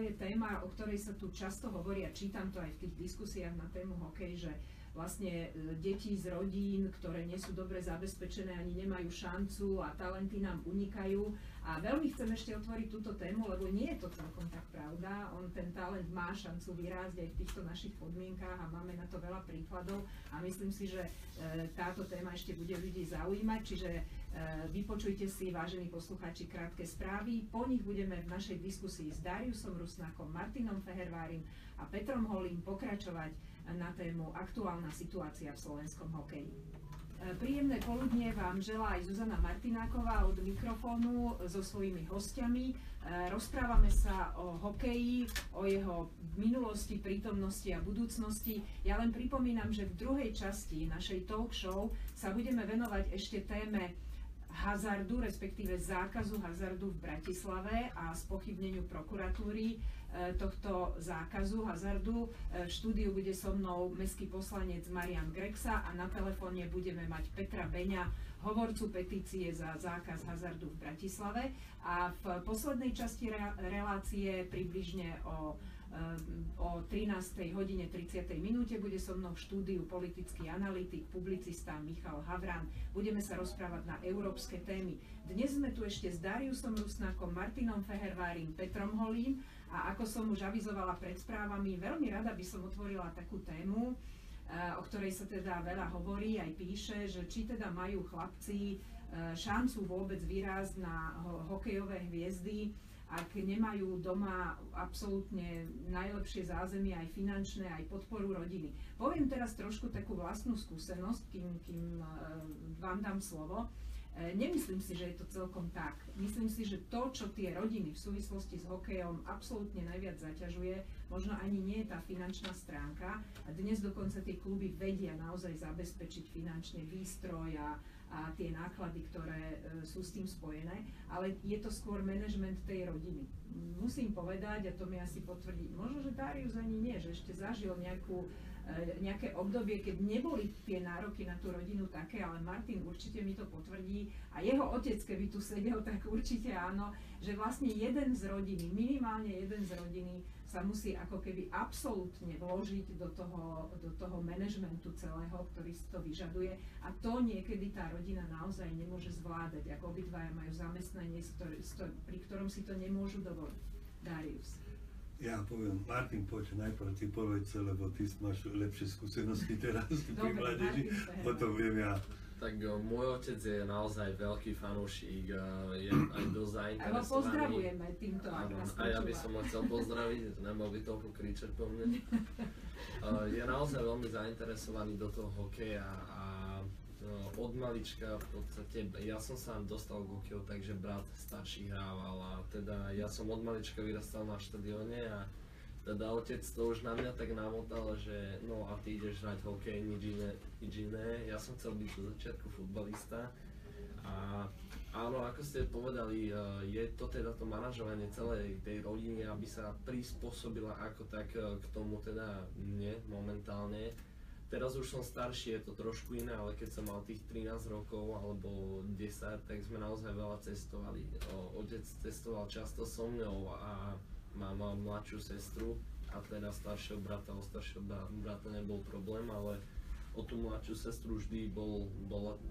je téma, o ktorej sa tu často hovorí a čítam to aj v tých diskusiách na tému hokej, že vlastne deti z rodín, ktoré nie sú dobre zabezpečené, ani nemajú šancu a talenty nám unikajú. A veľmi chcem ešte otvoriť túto tému, lebo nie je to celkom tak pravda. Ten talent má šancu vyrásť aj v týchto našich podmienkách a máme na to veľa príkladov a myslím si, že táto téma ešte bude ľudí zaujímať, čiže vypočujte si, vážení poslucháči, krátke správy. Po nich budeme v našej diskusii s Dariusom Rusnákom, Martinom Fehervárim a Petrom Holím pokračovať na tému aktuálna situácia v slovenskom hokeji. Príjemné poludnie vám želá aj Zuzana Martináková od mikrofónu so svojimi hostiami. Rozprávame sa o hokeji, o jeho minulosti, prítomnosti a budúcnosti. Ja len pripomínam, že v druhej časti našej talk show sa budeme venovať ešte téme hazardu, respektíve zákazu hazardu v Bratislave a spochybneniu prokuratúry tohto zákazu hazardu. V štúdiu bude so mnou mestský poslanec Marian Grexa a na telefóne budeme mať Petra Beňa, hovorcu petície za zákaz hazardu v Bratislave. A v poslednej časti relácie približne o 13. hodine 30. minúte bude so mnou v štúdiu politický analytik, publicista Michal Havran. Budeme sa rozprávať na európske témy. Dnes sme tu ešte s Dariusom Rusnákom, Martinom Fehervárim, Petrom Holím a ako som už avizovala pred správami, veľmi rada by som otvorila takú tému, o ktorej sa teda veľa hovorí, aj píše, že či teda majú chlapci šancu vôbec vyrásť na hokejové hviezdy, ak nemajú doma absolútne najlepšie zázemie, aj finančné, aj podporu rodiny. Poviem teraz trošku takú vlastnú skúsenosť, kým vám dám slovo. Nemyslím si, že je to celkom tak. Myslím si, že to, čo tie rodiny v súvislosti s hokejom absolútne najviac zaťažuje, možno ani nie je tá finančná stránka. A dnes dokonca tie kluby vedia naozaj zabezpečiť finančne výstroj a tie náklady, ktoré sú s tým spojené, ale je to skôr manažment tej rodiny. Musím povedať, a to mi asi potvrdí, možno, že Darius ani nie, že ešte zažil nejaké obdobie, keď neboli tie nároky na tú rodinu také, ale Martin určite mi to potvrdí a jeho otec, keby tu sedel, tak určite áno, že vlastne jeden z rodiny, minimálne jeden z rodiny sa musí ako keby absolútne vložiť do toho manažmentu celého, ktorý si to vyžaduje a to niekedy tá rodina naozaj nemôže zvládať, ako obidvaja majú zamestnanie, pri ktorom si to nemôžu dovoliť. Darius. Ja poviem, Martin, poď najprv ty povedz, lebo ty máš lepšie skúsenosti teraz pri mládeži, potom viem ja. Tak môj otec je naozaj veľký fanúšik, je aj dosť zainteresovaný. Ale pozdravujeme týmto, ak nás počúva. A ja by som ho chcel pozdraviť, nemal by toľko kričať po mne. Je naozaj veľmi zainteresovaný do toho hokeja a od malička v podstate, ja som sa dostal k hokeju, takže brat starší hrával a teda ja som od malička vyrastal na štadióne a teda otec to už na mňa tak namotal, že no a ty ideš hrať hokej, nič iné. Ja som chcel byť do začiatku futbalista a áno, ako ste povedali, je to teda to manažovanie celej tej rodiny, aby sa prispôsobila ako tak k tomu teda mne momentálne. Teraz už som starší, je to trošku iné, ale keď som mal tých 13 rokov alebo 10, tak sme naozaj veľa cestovali. Otec cestoval často so mňou a mám mladšiu sestru a teda staršieho brata, o staršieho brata nebol problém, ale o tú mladšiu sestru vždy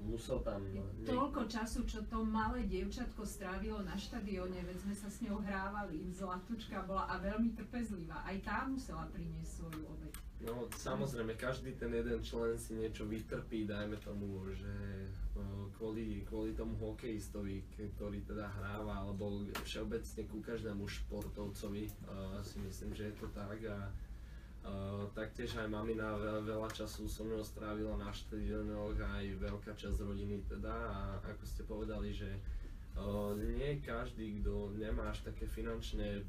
musel tam... Toľko času, čo to malé dievčatko strávilo na štadióne, veď sme sa s ňou hrávali, zlatučka bola a veľmi trpezlivá, aj tá musela priniesť svoju obeť. No samozrejme, každý ten jeden člen si niečo vytrpí, dajme tomu, že kvôli tomu hokejistovi, ktorý teda hráva, alebo všeobecne ku každému športovcovi, si myslím, že je to tak a taktiež aj mamina veľa času so mnou strávila na štadiónoch, aj veľká časť rodiny teda a ako ste povedali, že nie každý, kto nemá až také finančné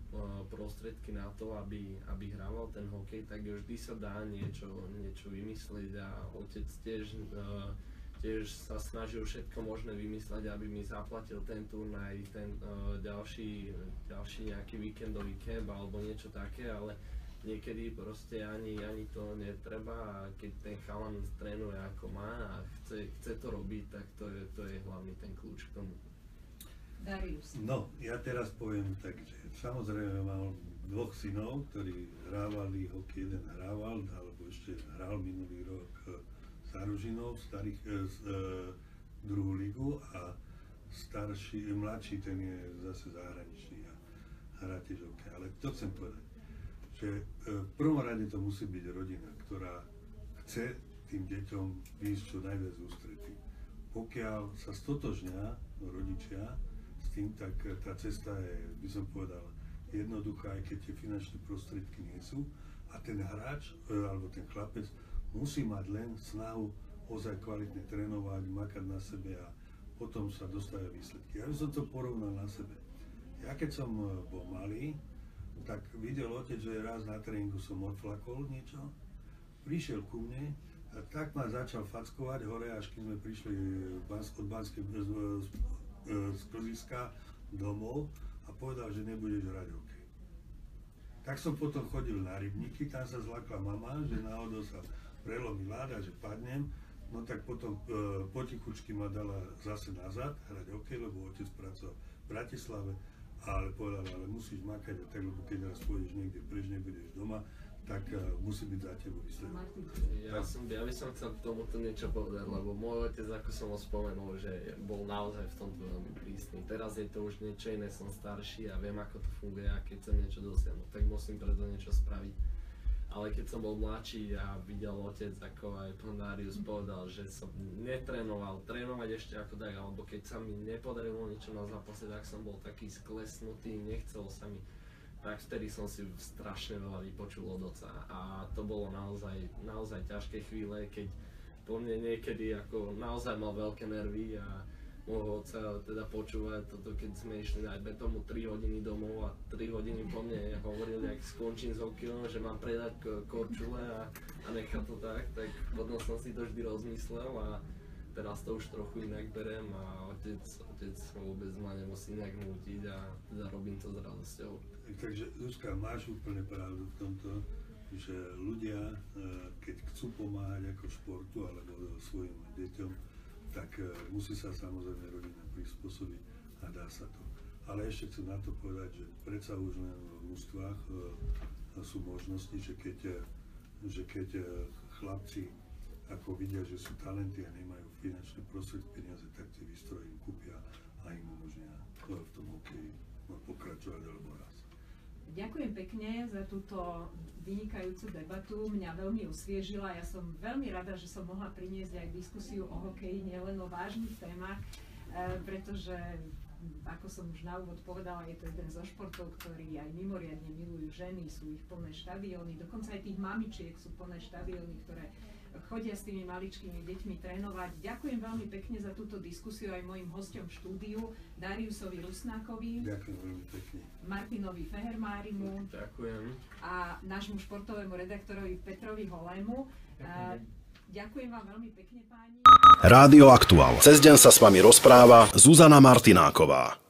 prostriedky na to, aby hrával ten hokej, tak vždy sa dá niečo vymyslieť a otec tiež sa snažil všetko možné vymysleť, aby mi zaplatil ten turnaj, ten ďalší nejaký víkendový kemp alebo niečo také, ale niekedy proste ani to netreba a keď ten chalan trénuje ako má a chce to robiť, tak to je hlavný ten kľúč k tomu. Darius. No, ja teraz poviem tak, že samozrejme mal dvoch synov, ktorí hrávali hokej, jeden hrával, alebo ešte hral minulý rok za Ružinov, druhú ligu a mladší ten je zase zahraničný a hrá tiež hokej. Ale to chcem povedať, že v prvom rade to musí byť rodina, ktorá chce tým deťom ísť čo najviac ústretí. Pokiaľ sa stotožňa rodičia s tým, tak tá cesta je, by som povedal, jednoduchá, aj keď tie finančné prostriedky nie sú. A ten hráč, alebo ten chlapec, musí mať len snahu ozaj kvalitne trénovať, makať na sebe a potom sa dostajú výsledky. Ja by som to porovnal na sebe. Ja keď som bol malý, tak videl otec, že raz na tréningu som odflakol niečo, prišiel ku mne a tak ma začal fackovať hore, až keď sme prišli od Banskej z Klziska domov a povedal, že nebudeš hrať hokej. Tak som potom chodil na rybníky, tam sa zlakla mama, že náhodou sa prelomí láda, že padnem, no tak potom potichučky ma dala zase nazad hrať hokej, lebo otec pracoval v Bratislave, ale povedal, ale musíš makať a tak, lebo keď raz pôjdeš niekde preč, nebudeš doma, tak musí byť za tebou výsledok. Ja by som chcel k tomuto niečo povedať, lebo môj otec, ako som ho spomenul, že bol naozaj v tomto veľmi prísny. Teraz je to už niečo iné, som starší a viem, ako to funguje a keď chcem niečo dosiahnuť, tak musím preto niečo spraviť. Ale keď som bol mladší a videl otec, ako aj pán Darius povedal, že som netrénoval, trénovať ešte ako tak, alebo keď sa mi nepodarilo niečo na zápase, tak som bol taký sklesnutý, nechcel sa mi, tak vtedy som si strašne veľa vypočul od otca a to bolo naozaj ťažké chvíle, keď po mne niekedy ako naozaj mal veľké nervy a môjho otca teda počúvať toto, keď sme išli najmä tomu 3 hodiny domov a 3 hodiny po mne hovorili, ak skončím s hokejom, že mám predať korčule a nechať to tak potom som si to vždy rozmyslel a teraz to už trochu inak berem a otec vôbec ma nemusí nejak nútiť a teda robím to s radosťou. Takže Zuzka, máš úplne pravdu v tomto, že ľudia, keď chcú pomáhať ako športu alebo svojim deťom, tak musí sa samozrejme rodina prispôsobiť a dá sa to. Ale ešte chcem na to povedať, že predsa už len v mužstvách sú možnosti, že keď chlapci ako vidia, že sú talenty a nemajú finančné prostriedky, peniaze, tak tie výstroje im kúpia a im umožnia v tom hokeji pokračovať alebo raz. Ďakujem pekne za túto vynikajúcu debatu, mňa veľmi osviežila. Ja som veľmi rada, že som mohla priniesť aj diskusiu o hokeji, nielen o vážnych témach, pretože, ako som už na úvod povedala, je to jeden zo športov, ktorý aj mimoriadne milujú ženy, sú ich plné štadióny, dokonca aj tých mamičiek sú plné štadióny, ktoré chodia s tými maličkými deťmi trénovať. Ďakujem veľmi pekne za túto diskusiu aj mojim hosťom v štúdiu, Dariusovi Rusnákovi. Ďakujem veľmi pekne. Martinovi Fehermárimu. Ďakujem. A nášmu športovému redaktorovi Petrovi Holému. Ďakujem vám veľmi pekne, páni. Rádio Aktuál. Cez deň sa s vami rozpráva Zuzana Martináková.